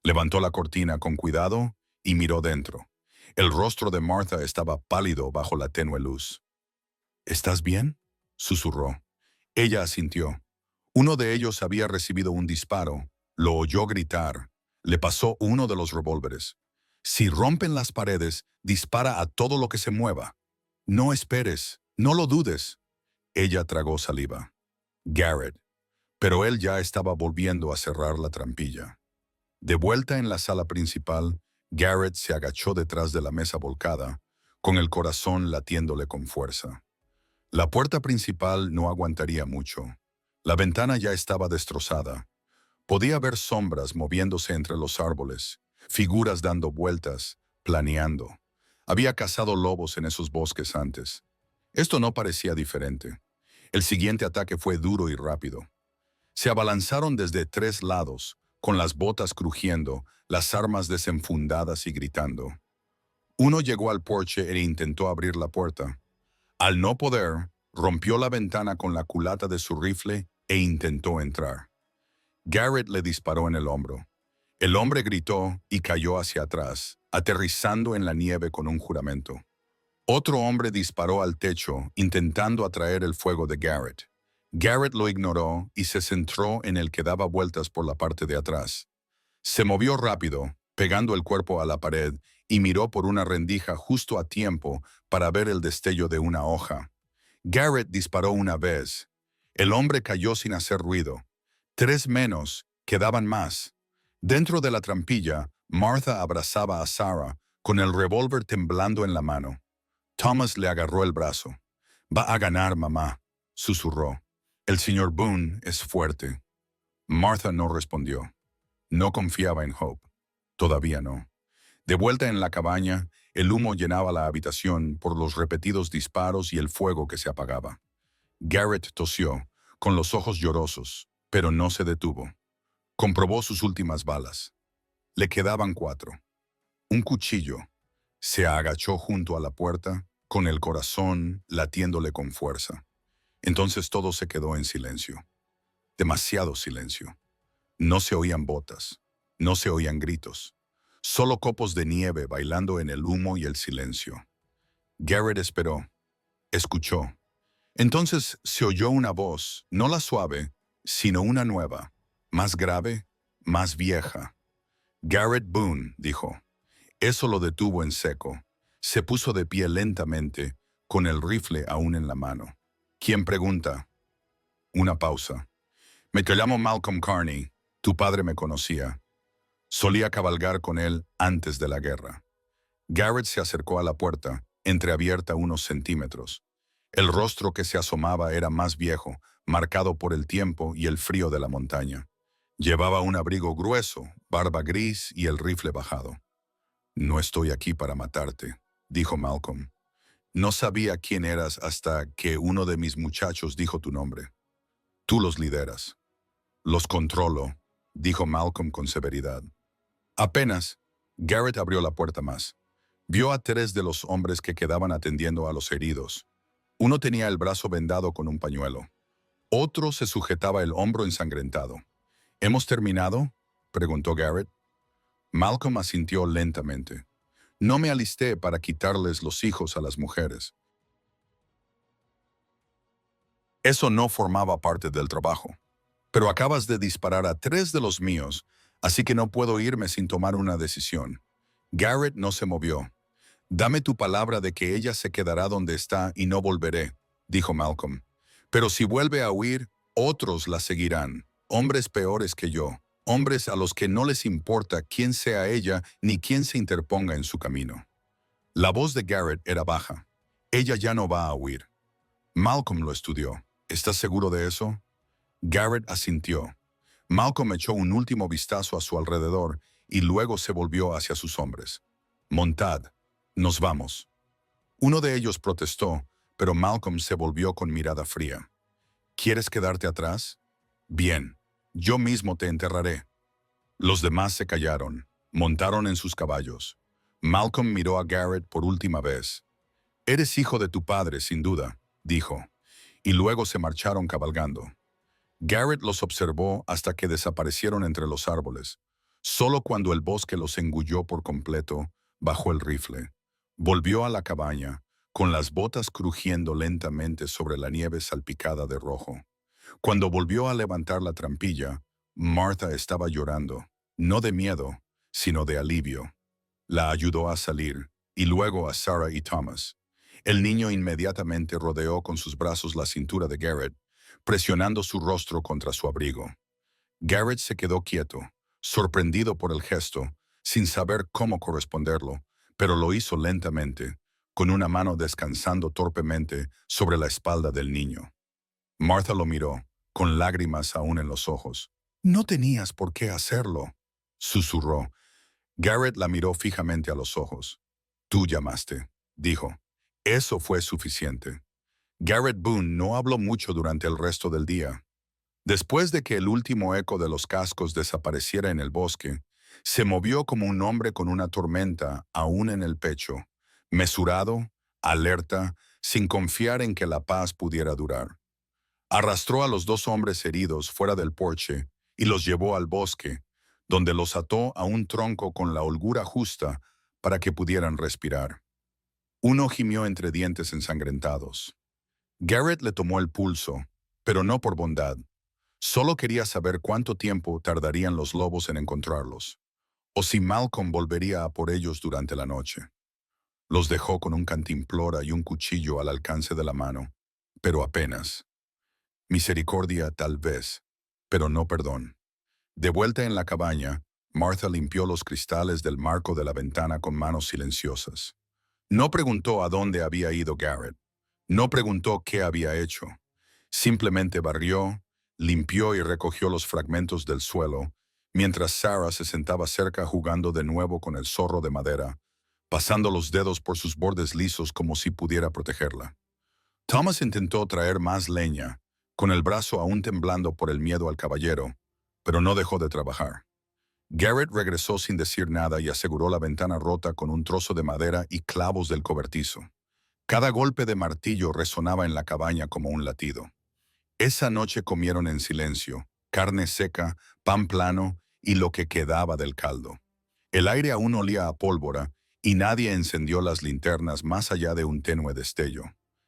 Levantó la cortina con cuidado y miró dentro. El rostro de Martha estaba pálido bajo la tenue luz. ¿Estás bien?, susurró. Ella asintió. Uno de ellos había recibido un disparo. Lo oyó gritar. Le pasó uno de los revólveres. Si rompen las paredes, dispara a todo lo que se mueva. No esperes, no lo dudes. Ella tragó saliva. Garrett. Pero él ya estaba volviendo a cerrar la trampilla. De vuelta en la sala principal, Garrett se agachó detrás de la mesa volcada, con el corazón latiéndole con fuerza. La puerta principal no aguantaría mucho. La ventana ya estaba destrozada. Podía ver sombras moviéndose entre los árboles, figuras dando vueltas, planeando. Había cazado lobos en esos bosques antes. Esto no parecía diferente. El siguiente ataque fue duro y rápido. Se abalanzaron desde 3 lados, con las botas crujiendo, las armas desenfundadas y gritando. Uno llegó al porche e intentó abrir la puerta. Al no poder, rompió la ventana con la culata de su rifle e intentó entrar. Garrett le disparó en el hombro. El hombre gritó y cayó hacia atrás, aterrizando en la nieve con un juramento. Otro hombre disparó al techo, intentando atraer el fuego de Garrett. Garrett lo ignoró y se centró en el que daba vueltas por la parte de atrás. Se movió rápido, pegando el cuerpo a la pared, y miró por una rendija justo a tiempo para ver el destello de una hoja. Garrett disparó una vez. El hombre cayó sin hacer ruido. 3 menos, quedaban más. Dentro de la trampilla, Martha abrazaba a Sarah, con el revólver temblando en la mano. Thomas le agarró el brazo. «Va a ganar, mamá», susurró. «El señor Boone es fuerte». Martha no respondió. No confiaba en Hope. Todavía no. De vuelta en la cabaña, el humo llenaba la habitación por los repetidos disparos y el fuego que se apagaba. Garrett tosió, con los ojos llorosos, pero no se detuvo. Comprobó sus últimas balas. Le quedaban 4. Un cuchillo. Se agachó junto a la puerta, con el corazón latiéndole con fuerza. Entonces todo se quedó en silencio. Demasiado silencio. No se oían botas. No se oían gritos. Solo copos de nieve bailando en el humo y el silencio. Garrett esperó. Escuchó. Entonces se oyó una voz, no la suave, sino una nueva, más grave, más vieja. «Garrett Boone», dijo. Eso lo detuvo en seco. Se puso de pie lentamente, con el rifle aún en la mano. «¿Quién pregunta?» Una pausa. «Me llamo Malcolm Carney. Tu padre me conocía. Solía cabalgar con él antes de la guerra. Garrett se acercó a la puerta, entreabierta unos centímetros. El rostro que se asomaba era más viejo, marcado por el tiempo y el frío de la montaña. Llevaba un abrigo grueso, barba gris y el rifle bajado. No estoy aquí para matarte, dijo Malcolm. No sabía quién eras hasta que uno de mis muchachos dijo tu nombre. Tú los lideras. Los controlo, dijo Malcolm con severidad. Apenas, Garrett abrió la puerta más. Vio a 3 de los hombres que quedaban atendiendo a los heridos. Uno tenía el brazo vendado con un pañuelo. Otro se sujetaba el hombro ensangrentado. ¿Hemos terminado?, preguntó Garrett. Malcolm asintió lentamente. No me alisté para quitarles los hijos a las mujeres. Eso no formaba parte del trabajo. Pero acabas de disparar a 3 de los míos, así que no puedo irme sin tomar una decisión. Garrett no se movió. Dame tu palabra de que ella se quedará donde está y no volveré, dijo Malcolm. Pero si vuelve a huir, otros la seguirán, hombres peores que yo, hombres a los que no les importa quién sea ella ni quién se interponga en su camino. La voz de Garrett era baja. Ella ya no va a huir. Malcolm lo estudió. ¿Estás seguro de eso? Garrett asintió. Malcolm echó un último vistazo a su alrededor y luego se volvió hacia sus hombres. Montad, nos vamos. Uno de ellos protestó, pero Malcolm se volvió con mirada fría. ¿Quieres quedarte atrás? Bien, yo mismo te enterraré. Los demás se callaron, montaron en sus caballos. Malcolm miró a Garrett por última vez. Eres hijo de tu padre, sin duda, dijo, y luego se marcharon cabalgando. Garrett los observó hasta que desaparecieron entre los árboles. Solo cuando el bosque los engulló por completo, bajó el rifle. Volvió a la cabaña, con las botas crujiendo lentamente sobre la nieve salpicada de rojo. Cuando volvió a levantar la trampilla, Martha estaba llorando, no de miedo, sino de alivio. La ayudó a salir, y luego a Sarah y Thomas. El niño inmediatamente rodeó con sus brazos la cintura de Garrett, presionando su rostro contra su abrigo. Garrett se quedó quieto, sorprendido por el gesto, sin saber cómo corresponderlo, pero lo hizo lentamente, con una mano descansando torpemente sobre la espalda del niño. Martha lo miró, con lágrimas aún en los ojos. «No tenías por qué hacerlo», susurró. Garrett la miró fijamente a los ojos. «Tú llamaste», dijo. Eso fue suficiente. Garrett Boone no habló mucho durante el resto del día. Después de que el último eco de los cascos desapareciera en el bosque, se movió como un hombre con una tormenta aún en el pecho, mesurado, alerta, sin confiar en que la paz pudiera durar. Arrastró a los 2 hombres heridos fuera del porche y los llevó al bosque, donde los ató a un tronco con la holgura justa para que pudieran respirar. Uno gimió entre dientes ensangrentados. Garrett le tomó el pulso, pero no por bondad. Solo quería saber cuánto tiempo tardarían los lobos en encontrarlos, o si Malcolm volvería a por ellos durante la noche. Los dejó con un cantimplora y un cuchillo al alcance de la mano, pero apenas. Misericordia tal vez, pero no perdón. De vuelta en la cabaña, Martha limpió los cristales del marco de la ventana con manos silenciosas. No preguntó a dónde había ido Garrett. No preguntó qué había hecho. Simplemente barrió, limpió y recogió los fragmentos del suelo, mientras Sarah se sentaba cerca jugando de nuevo con el zorro de madera, pasando los dedos por sus bordes lisos como si pudiera protegerla. Thomas intentó traer más leña, con el brazo aún temblando por el miedo al caballero, pero no dejó de trabajar. Garrett regresó sin decir nada y aseguró la ventana rota con un trozo de madera y clavos del cobertizo. Cada golpe de martillo resonaba en la cabaña como un latido. Esa noche comieron en silencio, carne seca, pan plano y lo que quedaba del caldo. El aire aún olía a pólvora y nadie encendió las linternas más allá de un tenue destello.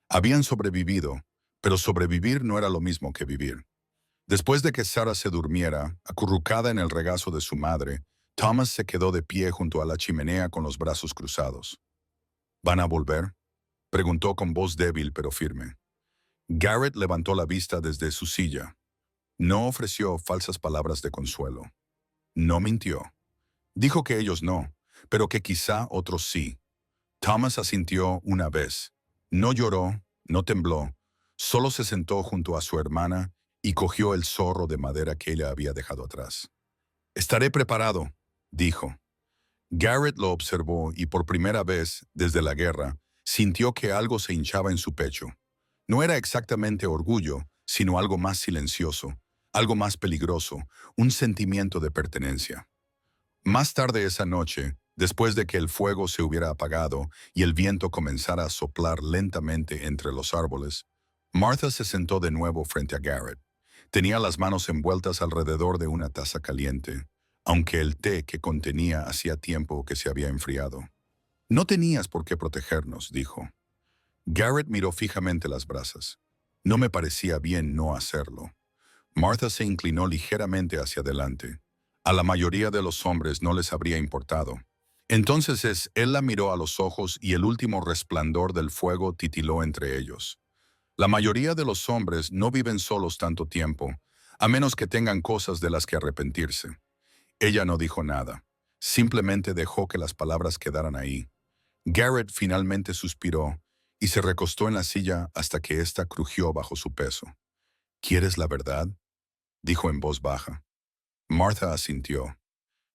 Habían sobrevivido, pero sobrevivir no era lo mismo que vivir. Después de que Sarah se durmiera, acurrucada en el regazo de su madre, Thomas se quedó de pie junto a la chimenea con los brazos cruzados. ¿Van a volver?, preguntó con voz débil pero firme. Garrett levantó la vista desde su silla. No ofreció falsas palabras de consuelo. No mintió. Dijo que ellos no, pero que quizá otros sí. Thomas asintió una vez. No lloró, no tembló, solo se sentó junto a su hermana y cogió el zorro de madera que ella había dejado atrás. «Estaré preparado», dijo. Garrett lo observó y por primera vez, desde la guerra, sintió que algo se hinchaba en su pecho. No era exactamente orgullo, sino algo más silencioso, algo más peligroso, un sentimiento de pertenencia. Más tarde esa noche, después de que el fuego se hubiera apagado y el viento comenzara a soplar lentamente entre los árboles, Martha se sentó de nuevo frente a Garrett. Tenía las manos envueltas alrededor de una taza caliente, aunque el té que contenía hacía tiempo que se había enfriado. «No tenías por qué protegernos», dijo. Garrett miró fijamente las brasas. «No me parecía bien no hacerlo». Martha se inclinó ligeramente hacia adelante. A la mayoría de los hombres no les habría importado. Entonces él la miró a los ojos y el último resplandor del fuego titiló entre ellos. La mayoría de los hombres no viven solos tanto tiempo, a menos que tengan cosas de las que arrepentirse. Ella no dijo nada. Simplemente dejó que las palabras quedaran ahí. Garrett finalmente suspiró y se recostó en la silla hasta que ésta crujió bajo su peso. «¿Quieres la verdad?», dijo en voz baja. Martha asintió.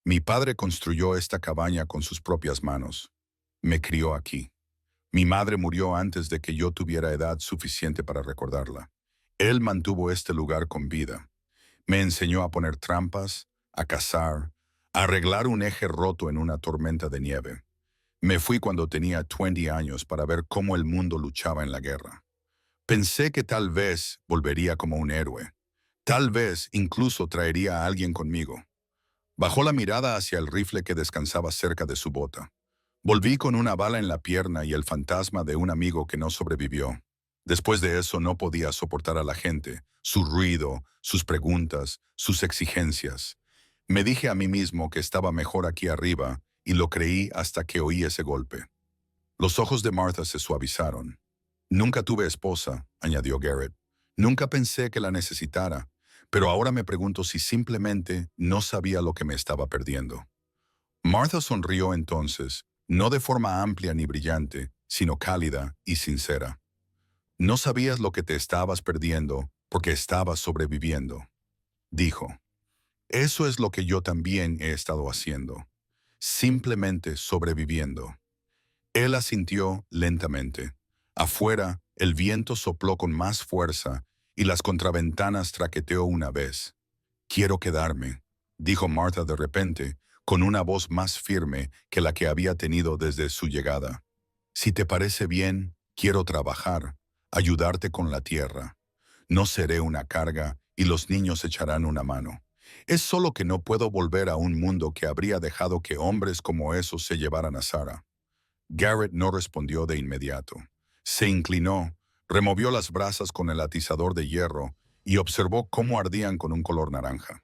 «Mi padre construyó esta cabaña con sus propias manos. Me crió aquí. Mi madre murió antes de que yo tuviera edad suficiente para recordarla. Él mantuvo este lugar con vida. Me enseñó a poner trampas, a cazar, a arreglar un eje roto en una tormenta de nieve. Me fui cuando tenía 20 años para ver cómo el mundo luchaba en la guerra. Pensé que tal vez volvería como un héroe. Tal vez incluso traería a alguien conmigo». Bajó la mirada hacia el rifle que descansaba cerca de su bota. «Volví con una bala en la pierna y el fantasma de un amigo que no sobrevivió. Después de eso no podía soportar a la gente, su ruido, sus preguntas, sus exigencias. Me dije a mí mismo que estaba mejor aquí arriba y lo creí hasta que oí ese golpe». Los ojos de Martha se suavizaron. «Nunca tuve esposa», añadió Garrett. «Nunca pensé que la necesitara, pero ahora me pregunto si simplemente no sabía lo que me estaba perdiendo». Martha sonrió entonces, no de forma amplia ni brillante, sino cálida y sincera. «No sabías lo que te estabas perdiendo porque estabas sobreviviendo», dijo. «Eso es lo que yo también he estado haciendo. Simplemente sobreviviendo». Él asintió lentamente. Afuera, el viento sopló con más fuerza y las contraventanas traqueteó una vez. «Quiero quedarme», dijo Martha de repente, con una voz más firme que la que había tenido desde su llegada. «Si te parece bien, quiero trabajar, ayudarte con la tierra. No seré una carga y los niños echarán una mano. Es solo que no puedo volver a un mundo que habría dejado que hombres como esos se llevaran a Sarah». Garrett no respondió de inmediato. Se inclinó, removió las brasas con el atizador de hierro y observó cómo ardían con un color naranja.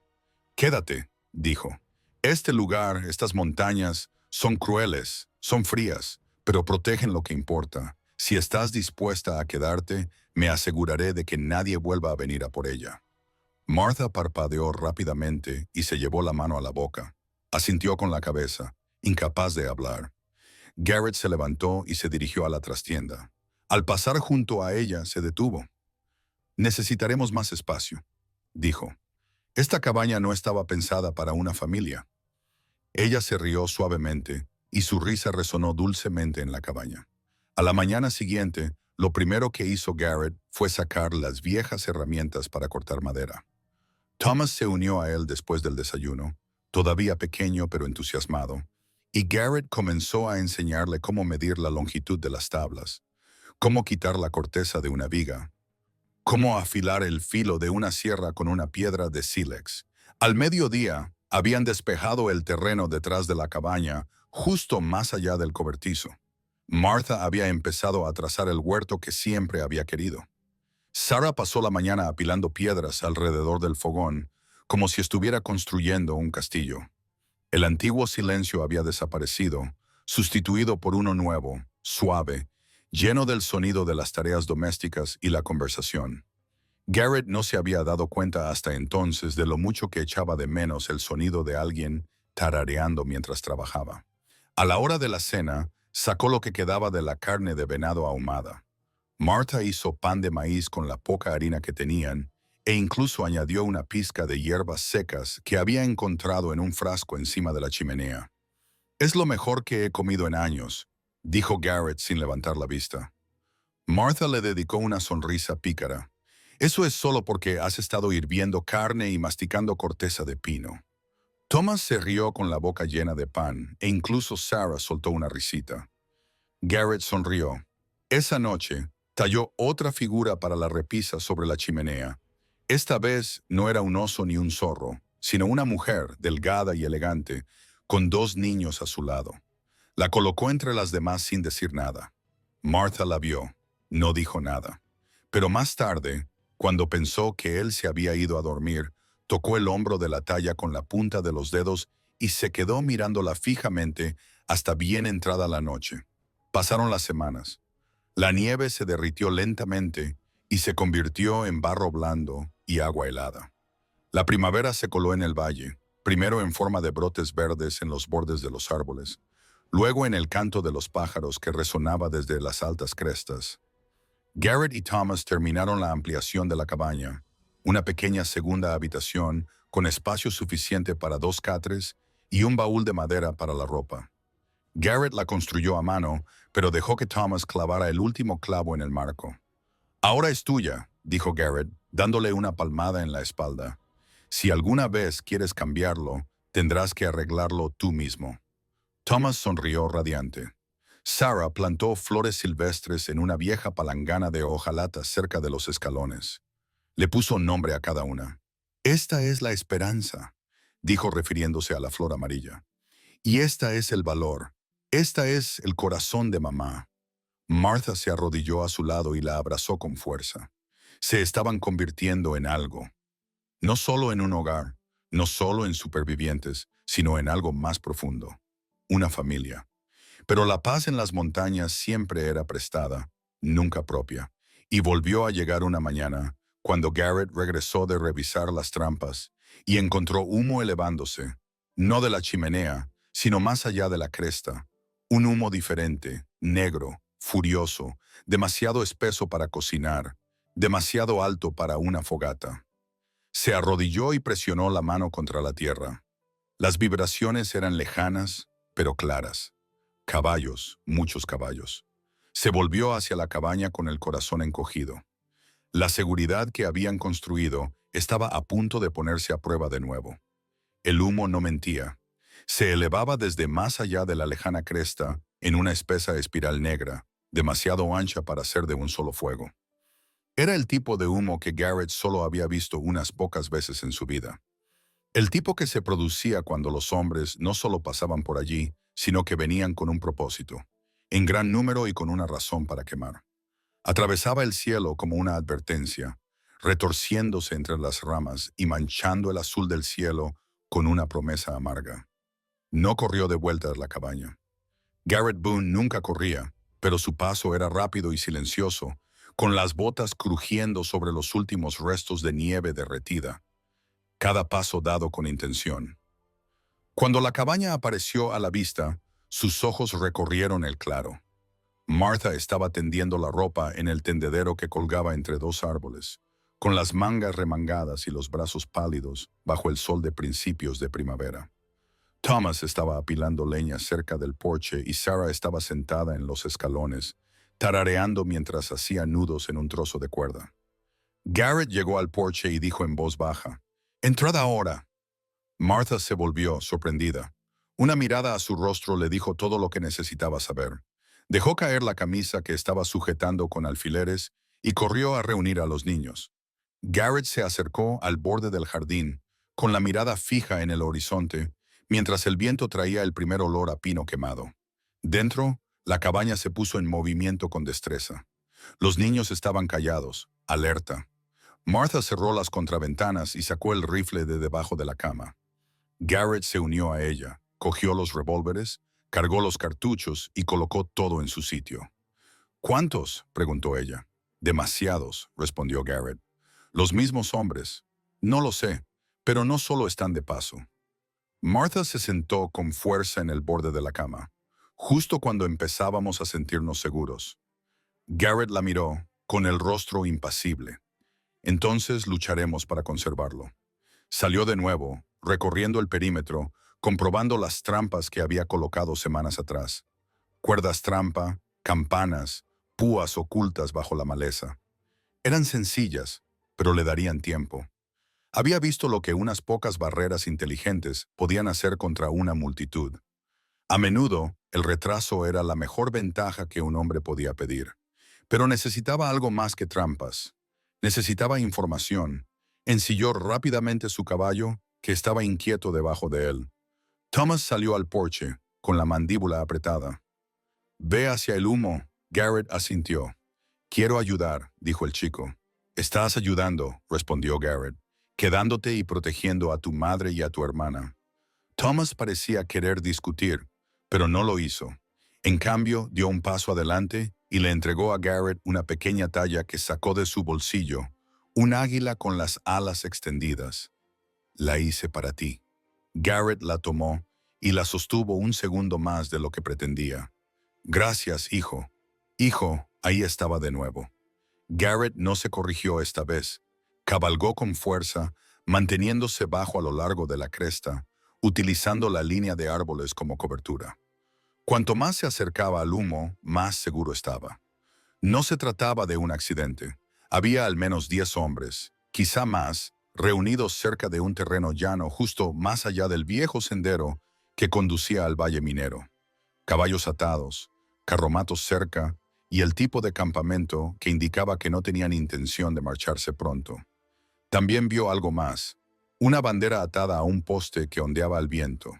«Quédate», dijo. «Este lugar, estas montañas, son crueles, son frías, pero protegen lo que importa. Si estás dispuesta a quedarte, me aseguraré de que nadie vuelva a venir a por ella». Martha parpadeó rápidamente y se llevó la mano a la boca. Asintió con la cabeza, incapaz de hablar. Garrett se levantó y se dirigió a la trastienda. Al pasar junto a ella, se detuvo. «Necesitaremos más espacio», dijo. «Esta cabaña no estaba pensada para una familia». Ella se rió suavemente y su risa resonó dulcemente en la cabaña. A la mañana siguiente, lo primero que hizo Garrett fue sacar las viejas herramientas para cortar madera. Thomas se unió a él después del desayuno, todavía pequeño pero entusiasmado, y Garrett comenzó a enseñarle cómo medir la longitud de las tablas, cómo quitar la corteza de una viga, cómo afilar el filo de una sierra con una piedra de sílex. Al mediodía, habían despejado el terreno detrás de la cabaña, justo más allá del cobertizo. Martha había empezado a trazar el huerto que siempre había querido. Sarah pasó la mañana apilando piedras alrededor del fogón, como si estuviera construyendo un castillo. El antiguo silencio había desaparecido, sustituido por uno nuevo, suave, lleno del sonido de las tareas domésticas y la conversación. Garrett no se había dado cuenta hasta entonces de lo mucho que echaba de menos el sonido de alguien tarareando mientras trabajaba. A la hora de la cena, sacó lo que quedaba de la carne de venado ahumada. Martha hizo pan de maíz con la poca harina que tenían e incluso añadió una pizca de hierbas secas que había encontrado en un frasco encima de la chimenea. «Es lo mejor que he comido en años», dijo Garrett sin levantar la vista. Martha le dedicó una sonrisa pícara. «Eso es solo porque has estado hirviendo carne y masticando corteza de pino». Thomas se rió con la boca llena de pan e incluso Sarah soltó una risita. Garrett sonrió. Esa noche, talló otra figura para la repisa sobre la chimenea. Esta vez no era un oso ni un zorro, sino una mujer delgada y elegante, con dos niños a su lado. La colocó entre las demás sin decir nada. Martha la vio. No dijo nada. Pero más tarde, cuando pensó que él se había ido a dormir, tocó el hombro de la talla con la punta de los dedos y se quedó mirándola fijamente hasta bien entrada la noche. Pasaron las semanas. La nieve se derritió lentamente y se convirtió en barro blando y agua helada. La primavera se coló en el valle, primero en forma de brotes verdes en los bordes de los árboles, luego en el canto de los pájaros que resonaba desde las altas crestas. Garrett y Thomas terminaron la ampliación de la cabaña, una pequeña segunda habitación con espacio suficiente para 2 catres y un baúl de madera para la ropa. Garrett la construyó a mano, pero dejó que Thomas clavara el último clavo en el marco. «Ahora es tuya», dijo Garrett, dándole una palmada en la espalda. «Si alguna vez quieres cambiarlo, tendrás que arreglarlo tú mismo». Thomas sonrió radiante. Sarah plantó flores silvestres en una vieja palangana de hojalata cerca de los escalones. Le puso nombre a cada una. «Esta es la esperanza», dijo refiriéndose a la flor amarilla. «Y esta es el valor. Esta es el corazón de mamá». Martha se arrodilló a su lado y la abrazó con fuerza. Se estaban convirtiendo en algo. No solo en un hogar, no solo en supervivientes, sino en algo más profundo. Una familia. Pero la paz en las montañas siempre era prestada, nunca propia. Y volvió a llegar una mañana, cuando Garrett regresó de revisar las trampas y encontró humo elevándose, no de la chimenea, sino más allá de la cresta. Un humo diferente, negro, furioso, demasiado espeso para cocinar, demasiado alto para una fogata. Se arrodilló y presionó la mano contra la tierra. Las vibraciones eran lejanas, pero claras. Caballos, muchos caballos. Se volvió hacia la cabaña con el corazón encogido. La seguridad que habían construido estaba a punto de ponerse a prueba de nuevo. El humo no mentía. Se elevaba desde más allá de la lejana cresta en una espesa espiral negra, demasiado ancha para ser de un solo fuego. Era el tipo de humo que Garrett solo había visto unas pocas veces en su vida. El tipo que se producía cuando los hombres no solo pasaban por allí, sino que venían con un propósito, en gran número y con una razón para quemar. Atravesaba el cielo como una advertencia, retorciéndose entre las ramas y manchando el azul del cielo con una promesa amarga. No corrió de vuelta a la cabaña. Garrett Boone nunca corría, pero su paso era rápido y silencioso, con las botas crujiendo sobre los últimos restos de nieve derretida. Cada paso dado con intención. Cuando la cabaña apareció a la vista, sus ojos recorrieron el claro. Martha estaba tendiendo la ropa en el tendedero que colgaba entre 2 árboles, con las mangas remangadas y los brazos pálidos bajo el sol de principios de primavera. Thomas estaba apilando leña cerca del porche y Sarah estaba sentada en los escalones, tarareando mientras hacía nudos en un trozo de cuerda. Garrett llegó al porche y dijo en voz baja, «Entrad ahora». Martha se volvió, sorprendida. Una mirada a su rostro le dijo todo lo que necesitaba saber. Dejó caer la camisa que estaba sujetando con alfileres y corrió a reunir a los niños. Garrett se acercó al borde del jardín, con la mirada fija en el horizonte, mientras el viento traía el primer olor a pino quemado. Dentro, la cabaña se puso en movimiento con destreza. Los niños estaban callados, alerta. Martha cerró las contraventanas y sacó el rifle de debajo de la cama. Garrett se unió a ella, cogió los revólveres, cargó los cartuchos y colocó todo en su sitio. «¿Cuántos?», preguntó ella. «Demasiados», respondió Garrett. Los mismos hombres. No lo sé, pero no solo están de paso. Martha se sentó con fuerza en el borde de la cama, justo cuando empezábamos a sentirnos seguros. Garrett la miró, con el rostro impasible. Entonces lucharemos para conservarlo. Salió de nuevo, recorriendo el perímetro, comprobando las trampas que había colocado semanas atrás. Cuerdas trampa, campanas, púas ocultas bajo la maleza. Eran sencillas, pero le darían tiempo. Había visto lo que unas pocas barreras inteligentes podían hacer contra una multitud. A menudo, el retraso era la mejor ventaja que un hombre podía pedir. Pero necesitaba algo más que trampas. Necesitaba información. Ensilló rápidamente su caballo, que estaba inquieto debajo de él. Thomas salió al porche, con la mandíbula apretada. «Ve hacia el humo», Garrett asintió. «Quiero ayudar», dijo el chico. «Estás ayudando», respondió Garrett, «quedándote y protegiendo a tu madre y a tu hermana». Thomas parecía querer discutir, pero no lo hizo. En cambio, dio un paso adelante y le entregó a Garrett una pequeña talla que sacó de su bolsillo, un águila con las alas extendidas. «La hice para ti». Garrett la tomó y la sostuvo un segundo más de lo que pretendía. «Gracias, hijo». «Hijo», ahí estaba de nuevo. Garrett no se corrigió esta vez. Cabalgó con fuerza, manteniéndose bajo a lo largo de la cresta, utilizando la línea de árboles como cobertura. Cuanto más se acercaba al humo, más seguro estaba. No se trataba de un accidente. Había al menos 10 hombres, quizá más, reunidos cerca de un terreno llano justo más allá del viejo sendero que conducía al valle minero. Caballos atados, carromatos cerca y el tipo de campamento que indicaba que no tenían intención de marcharse pronto. También vio algo más, una bandera atada a un poste que ondeaba al viento.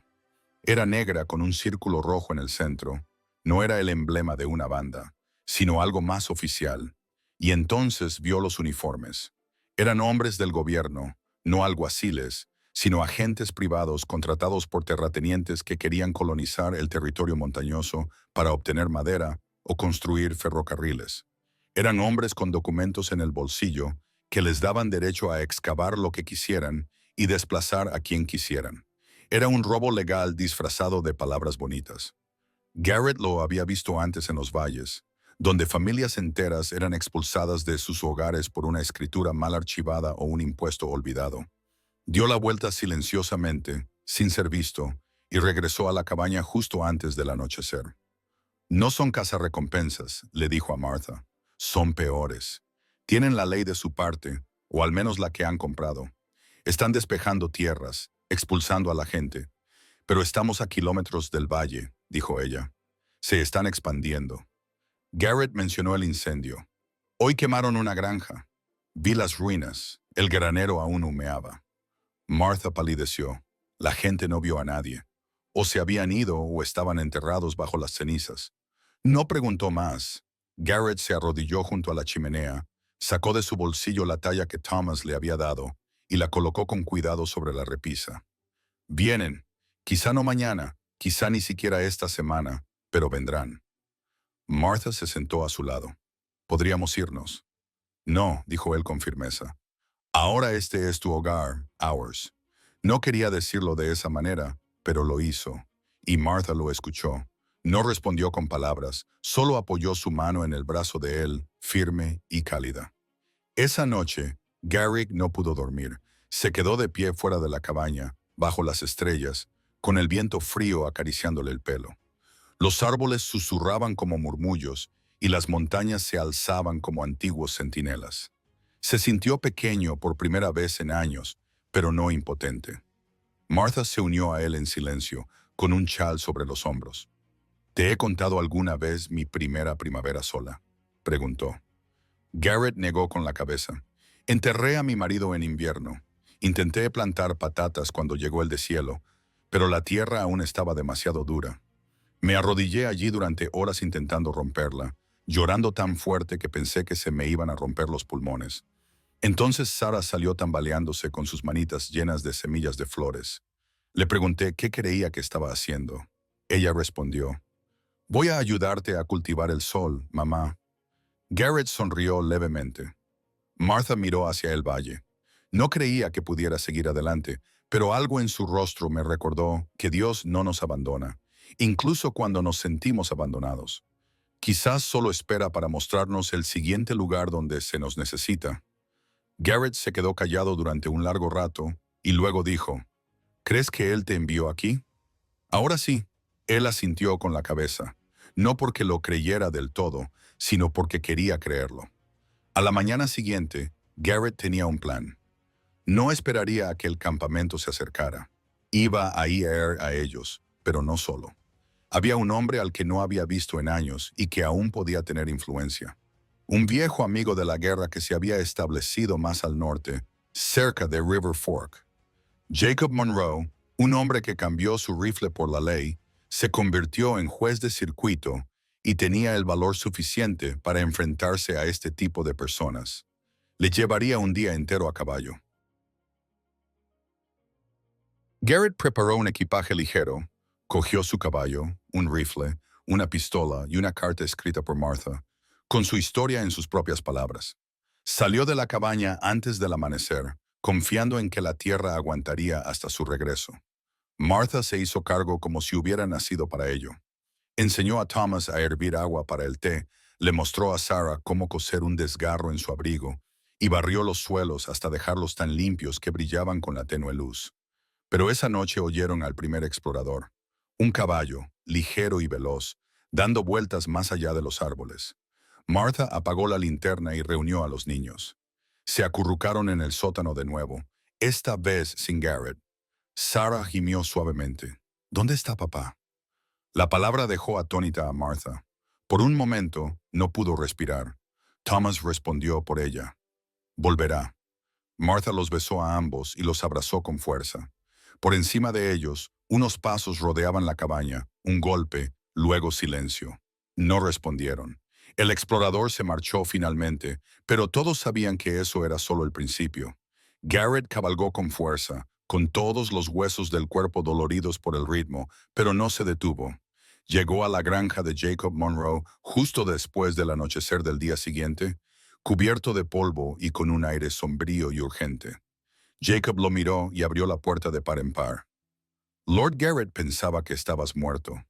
Era negra con un círculo rojo en el centro. No era el emblema de una banda, sino algo más oficial. Y entonces vio los uniformes. Eran hombres del gobierno, no alguaciles, sino agentes privados contratados por terratenientes que querían colonizar el territorio montañoso para obtener madera o construir ferrocarriles. Eran hombres con documentos en el bolsillo que les daban derecho a excavar lo que quisieran y desplazar a quien quisieran. Era un robo legal disfrazado de palabras bonitas. Garrett lo había visto antes en los valles, donde familias enteras eran expulsadas de sus hogares por una escritura mal archivada o un impuesto olvidado. Dio la vuelta silenciosamente, sin ser visto, y regresó a la cabaña justo antes del anochecer. «No son cazarrecompensas», le dijo a Martha. «Son peores. Tienen la ley de su parte, o al menos la que han comprado. Están despejando tierras, expulsando a la gente. Pero estamos a kilómetros del valle», dijo ella. «Se están expandiendo». Garrett mencionó el incendio. «Hoy quemaron una granja. Vi las ruinas. El granero aún humeaba». Martha palideció. La gente no vio a nadie. O se habían ido o estaban enterrados bajo las cenizas. No preguntó más. Garrett se arrodilló junto a la chimenea, sacó de su bolsillo la talla que Thomas le había dado y la colocó con cuidado sobre la repisa. «Vienen. Quizá no mañana, quizá ni siquiera esta semana, pero vendrán». Martha se sentó a su lado. «¿Podríamos irnos?» «No», dijo él con firmeza. «Ahora este es tu hogar, ours». No quería decirlo de esa manera, pero lo hizo, y Martha lo escuchó. No respondió con palabras, solo apoyó su mano en el brazo de él, firme y cálida. Esa noche, Garrick no pudo dormir. Se quedó de pie fuera de la cabaña, bajo las estrellas, con el viento frío acariciándole el pelo. Los árboles susurraban como murmullos y las montañas se alzaban como antiguos centinelas. Se sintió pequeño por primera vez en años, pero no impotente. Martha se unió a él en silencio, con un chal sobre los hombros. «¿Te he contado alguna vez mi primera primavera sola?», preguntó. Garrett negó con la cabeza. «Enterré a mi marido en invierno. Intenté plantar patatas cuando llegó el deshielo, pero la tierra aún estaba demasiado dura. Me arrodillé allí durante horas intentando romperla, llorando tan fuerte que pensé que se me iban a romper los pulmones. Entonces Sara salió tambaleándose con sus manitas llenas de semillas de flores. Le pregunté qué creía que estaba haciendo. Ella respondió: «Voy a ayudarte a cultivar el sol, mamá». Garrett sonrió levemente. Martha miró hacia el valle. No creía que pudiera seguir adelante, pero algo en su rostro me recordó que Dios no nos abandona, incluso cuando nos sentimos abandonados. Quizás solo espera para mostrarnos el siguiente lugar donde se nos necesita. Garrett se quedó callado durante un largo rato y luego dijo, ¿crees que Él te envió aquí? Ahora sí, él asintió con la cabeza, no porque lo creyera del todo, sino porque quería creerlo. A la mañana siguiente, Garrett tenía un plan. No esperaría a que el campamento se acercara. Iba a ir a ellos, pero no solo. Había un hombre al que no había visto en años y que aún podía tener influencia. Un viejo amigo de la guerra que se había establecido más al norte, cerca de River Fork. Jacob Monroe, un hombre que cambió su rifle por la ley, se convirtió en juez de circuito y tenía el valor suficiente para enfrentarse a este tipo de personas. Le llevaría un día entero a caballo. Garrett preparó un equipaje ligero, cogió su caballo, un rifle, una pistola y una carta escrita por Martha, con su historia en sus propias palabras. Salió de la cabaña antes del amanecer, confiando en que la tierra aguantaría hasta su regreso. Martha se hizo cargo como si hubiera nacido para ello. Enseñó a Thomas a hervir agua para el té, le mostró a Sarah cómo coser un desgarro en su abrigo y barrió los suelos hasta dejarlos tan limpios que brillaban con la tenue luz. Pero esa noche oyeron al primer explorador, un caballo, ligero y veloz, dando vueltas más allá de los árboles. Martha apagó la linterna y reunió a los niños. Se acurrucaron en el sótano de nuevo, esta vez sin Garrett. Sarah gimió suavemente. ¿Dónde está papá? La palabra dejó atónita a Martha. Por un momento no pudo respirar. Thomas respondió por ella. Volverá. Martha los besó a ambos y los abrazó con fuerza. Por encima de ellos, unos pasos rodeaban la cabaña, un golpe, luego silencio. No respondieron. El explorador se marchó finalmente, pero todos sabían que eso era solo el principio. Garrett cabalgó con fuerza, con todos los huesos del cuerpo doloridos por el ritmo, pero no se detuvo. Llegó a la granja de Jacob Monroe justo después del anochecer del día siguiente, cubierto de polvo y con un aire sombrío y urgente. Jacob lo miró y abrió la puerta de par en par. Lord Garrett pensaba que estabas muerto.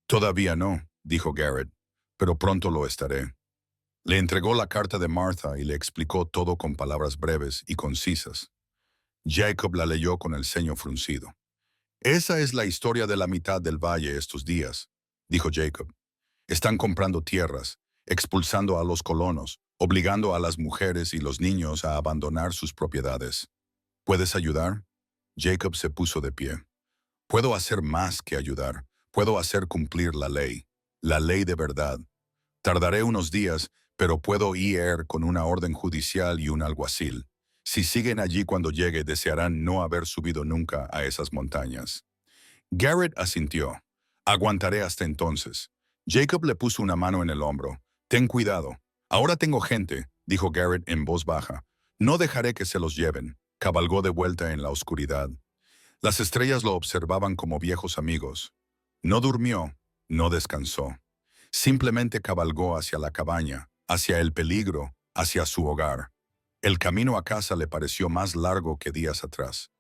Todavía no, dijo Garrett, pero pronto lo estaré. Le entregó la carta de Martha y le explicó todo con palabras breves y concisas. Jacob la leyó con el ceño fruncido. Esa es la historia de la mitad del valle estos días, dijo Jacob. Están comprando tierras, expulsando a los colonos, obligando a las mujeres y los niños a abandonar sus propiedades. ¿Puedes ayudar? Jacob se puso de pie. Puedo hacer más que ayudar. Puedo hacer cumplir la ley de verdad. Tardaré unos días, pero puedo ir con una orden judicial y un alguacil. Si siguen allí cuando llegue, desearán no haber subido nunca a esas montañas. Garrett asintió. Aguantaré hasta entonces. Jacob le puso una mano en el hombro. Ten cuidado. Ahora tengo gente, dijo Garrett en voz baja. No dejaré que se los lleven. Cabalgó de vuelta en la oscuridad. Las estrellas lo observaban como viejos amigos. No durmió, no descansó. Simplemente cabalgó hacia la cabaña, hacia el peligro, hacia su hogar. El camino a casa le pareció más largo que días atrás.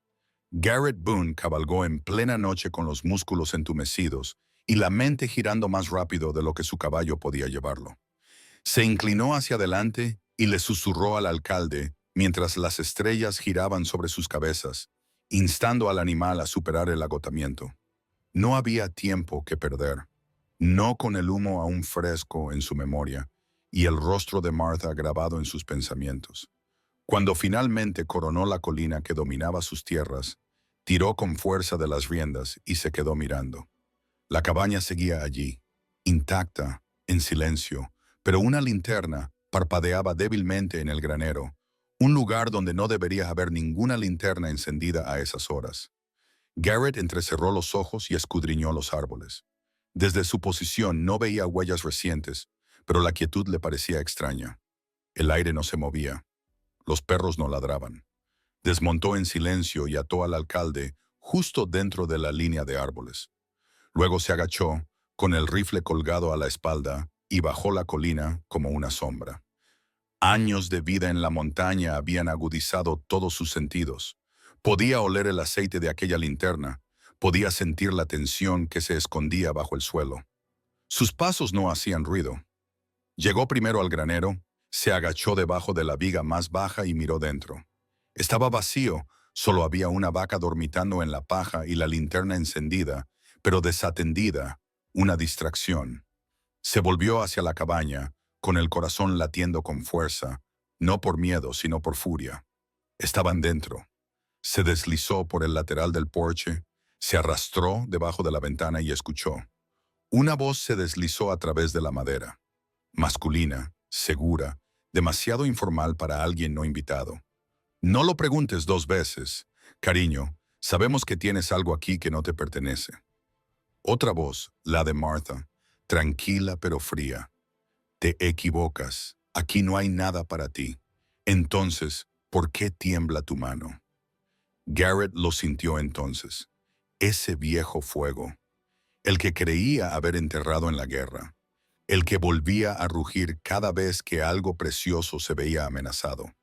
Garrett Boone cabalgó en plena noche con los músculos entumecidos y la mente girando más rápido de lo que su caballo podía llevarlo. Se inclinó hacia adelante y le susurró al alcalde mientras las estrellas giraban sobre sus cabezas, instando al animal a superar el agotamiento. No había tiempo que perder. No con el humo aún fresco en su memoria y el rostro de Martha grabado en sus pensamientos. Cuando finalmente coronó la colina que dominaba sus tierras, tiró con fuerza de las riendas y se quedó mirando. La cabaña seguía allí, intacta, en silencio, pero una linterna parpadeaba débilmente en el granero, un lugar donde no debería haber ninguna linterna encendida a esas horas. Garrett entrecerró los ojos y escudriñó los árboles. Desde su posición no veía huellas recientes, pero la quietud le parecía extraña. El aire no se movía. Los perros no ladraban. Desmontó en silencio y ató al alcalde justo dentro de la línea de árboles. Luego se agachó, con el rifle colgado a la espalda, y bajó la colina como una sombra. Años de vida en la montaña habían agudizado todos sus sentidos. Podía oler el aceite de aquella linterna, podía sentir la tensión que se escondía bajo el suelo. Sus pasos no hacían ruido. Llegó primero al granero, se agachó debajo de la viga más baja y miró dentro. Estaba vacío, solo había una vaca dormitando en la paja y la linterna encendida, pero desatendida, una distracción. Se volvió hacia la cabaña, con el corazón latiendo con fuerza, no por miedo, sino por furia. Estaban dentro. Se deslizó por el lateral del porche, se arrastró debajo de la ventana y escuchó. Una voz se deslizó a través de la madera. Masculina, segura, demasiado informal para alguien no invitado. No lo preguntes 2 veces. Cariño, sabemos que tienes algo aquí que no te pertenece. Otra voz, la de Martha, tranquila pero fría. Te equivocas. Aquí no hay nada para ti. Entonces, ¿por qué tiembla tu mano? Garrett lo sintió entonces. Ese viejo fuego. El que creía haber enterrado en la guerra. El que volvía a rugir cada vez que algo precioso se veía amenazado.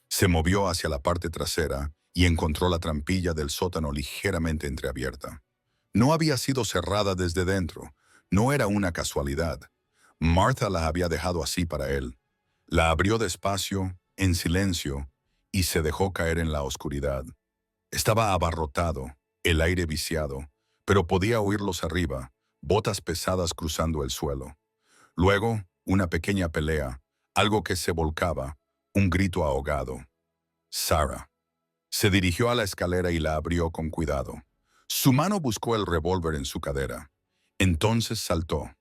Se movió hacia la parte trasera y encontró la trampilla del sótano ligeramente entreabierta. No había sido cerrada desde dentro. No era una casualidad. Martha la había dejado así para él. La abrió despacio, en silencio, y se dejó caer en la oscuridad. Estaba abarrotado, el aire viciado, pero podía oírlos arriba, botas pesadas cruzando el suelo. Luego, una pequeña pelea, algo que se volcaba, un grito ahogado. Sarah. Se dirigió a la escalera y la abrió con cuidado. Su mano buscó el revólver en su cadera. Entonces saltó.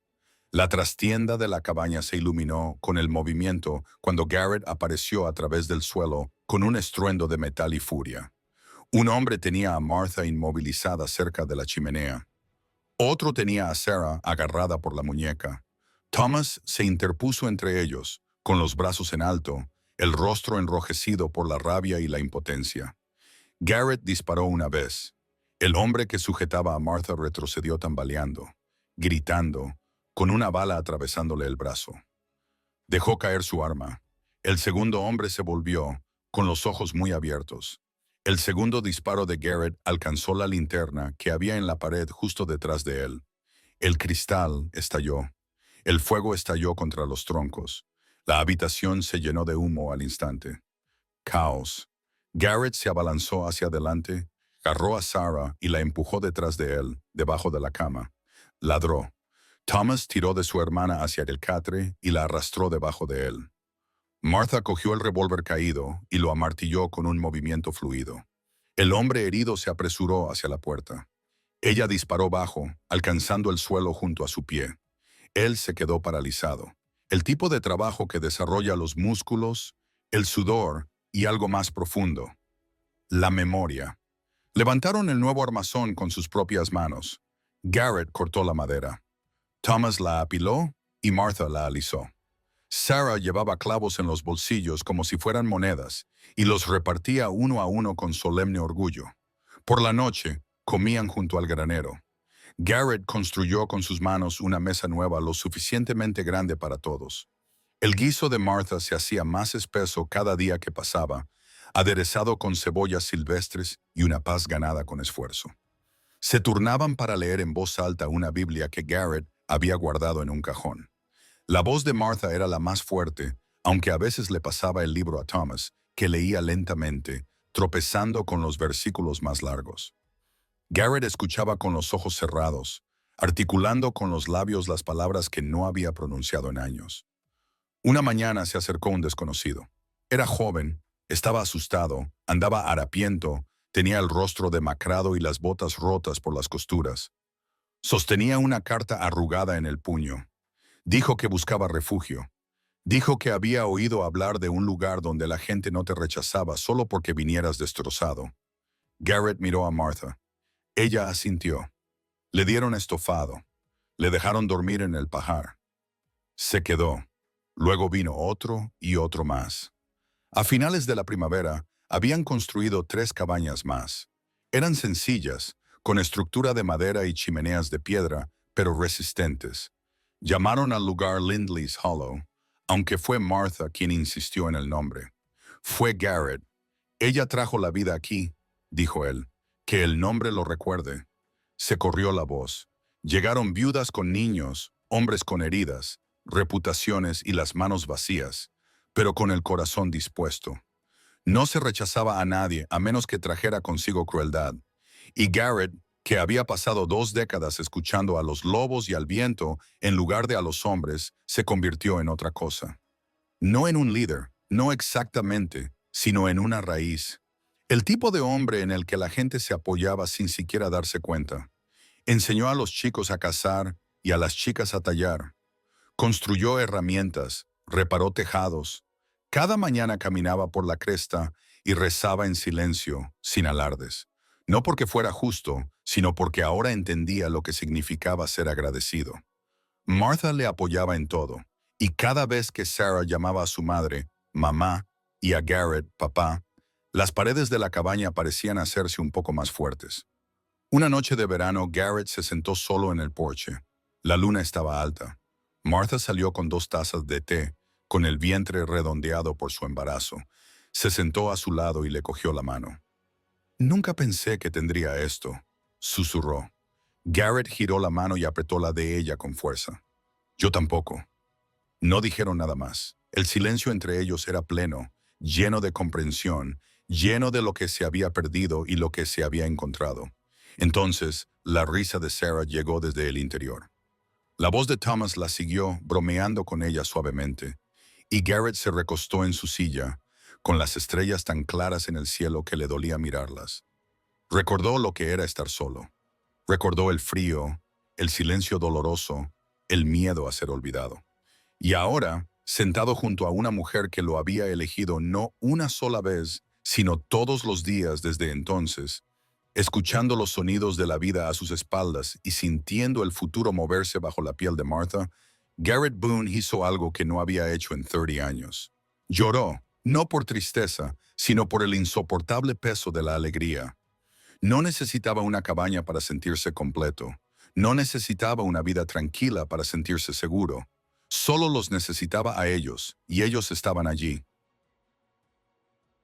La trastienda de la cabaña se iluminó con el movimiento cuando Garrett apareció a través del suelo con un estruendo de metal y furia. Un hombre tenía a Martha inmovilizada cerca de la chimenea. Otro tenía a Sarah agarrada por la muñeca. Thomas se interpuso entre ellos, con los brazos en alto, el rostro enrojecido por la rabia y la impotencia. Garrett disparó una vez. El hombre que sujetaba a Martha retrocedió tambaleando, gritando, con una bala atravesándole el brazo. Dejó caer su arma. El segundo hombre se volvió, con los ojos muy abiertos. El segundo disparo de Garrett alcanzó la linterna que había en la pared justo detrás de él. El cristal estalló. El fuego estalló contra los troncos. La habitación se llenó de humo al instante. Caos. Garrett se abalanzó hacia adelante, agarró a Sarah y la empujó detrás de él, debajo de la cama. Ladró. Thomas tiró de su hermana hacia el catre y la arrastró debajo de él. Martha cogió el revólver caído y lo amartilló con un movimiento fluido. El hombre herido se apresuró hacia la puerta. Ella disparó bajo, alcanzando el suelo junto a su pie. Él se quedó paralizado. El tipo de trabajo que desarrolla los músculos, el sudor y algo más profundo. La memoria. Levantaron el nuevo armazón con sus propias manos. Garrett cortó la madera. Thomas la apiló y Martha la alisó. Sarah llevaba clavos en los bolsillos como si fueran monedas y los repartía uno a uno con solemne orgullo. Por la noche, comían junto al granero. Garrett construyó con sus manos una mesa nueva lo suficientemente grande para todos. El guiso de Martha se hacía más espeso cada día que pasaba, aderezado con cebollas silvestres y una paz ganada con esfuerzo. Se turnaban para leer en voz alta una Biblia que Garrett había guardado en un cajón. La voz de Martha era la más fuerte, aunque a veces le pasaba el libro a Thomas, que leía lentamente, tropezando con los versículos más largos. Garrett escuchaba con los ojos cerrados, articulando con los labios las palabras que no había pronunciado en años. Una mañana se acercó un desconocido. Era joven, estaba asustado, andaba harapiento, tenía el rostro demacrado y las botas rotas por las costuras. Sostenía una carta arrugada en el puño. Dijo que buscaba refugio. Dijo que había oído hablar de un lugar donde la gente no te rechazaba solo porque vinieras destrozado. Garrett miró a Martha. Ella asintió. Le dieron estofado. Le dejaron dormir en el pajar. Se quedó. Luego vino otro y otro más. A finales de la primavera, habían construido 3 cabañas más. Eran sencillas, con estructura de madera y chimeneas de piedra, pero resistentes. Llamaron al lugar Lindley's Hollow, aunque fue Martha quien insistió en el nombre. Fue Garrett. Ella trajo la vida aquí, dijo él. Que el nombre lo recuerde. Se corrió la voz. Llegaron viudas con niños, hombres con heridas, reputaciones y las manos vacías, pero con el corazón dispuesto. No se rechazaba a nadie a menos que trajera consigo crueldad. Y Garrett, que había pasado 2 décadas escuchando a los lobos y al viento en lugar de a los hombres, se convirtió en otra cosa. No en un líder, no exactamente, sino en una raíz. El tipo de hombre en el que la gente se apoyaba sin siquiera darse cuenta. Enseñó a los chicos a cazar y a las chicas a tallar. Construyó herramientas, reparó tejados. Cada mañana caminaba por la cresta y rezaba en silencio, sin alardes. No porque fuera justo, sino porque ahora entendía lo que significaba ser agradecido. Martha le apoyaba en todo, y cada vez que Sarah llamaba a su madre, mamá, y a Garrett, papá, las paredes de la cabaña parecían hacerse un poco más fuertes. Una noche de verano, Garrett se sentó solo en el porche. La luna estaba alta. Martha salió con 2 tazas de té, con el vientre redondeado por su embarazo. Se sentó a su lado y le cogió la mano. «Nunca pensé que tendría esto», susurró. Garrett giró la mano y apretó la de ella con fuerza. «Yo tampoco». No dijeron nada más. El silencio entre ellos era pleno, lleno de comprensión, lleno de lo que se había perdido y lo que se había encontrado. Entonces, la risa de Sarah llegó desde el interior. La voz de Thomas la siguió, bromeando con ella suavemente, y Garrett se recostó en su silla, con las estrellas tan claras en el cielo que le dolía mirarlas. Recordó lo que era estar solo. Recordó el frío, el silencio doloroso, el miedo a ser olvidado. Y ahora, sentado junto a una mujer que lo había elegido no una sola vez, sino todos los días desde entonces, escuchando los sonidos de la vida a sus espaldas y sintiendo el futuro moverse bajo la piel de Martha, Garrett Boone hizo algo que no había hecho en 30 años. Lloró, no por tristeza, sino por el insoportable peso de la alegría. No necesitaba una cabaña para sentirse completo. No necesitaba una vida tranquila para sentirse seguro. Solo los necesitaba a ellos, y ellos estaban allí.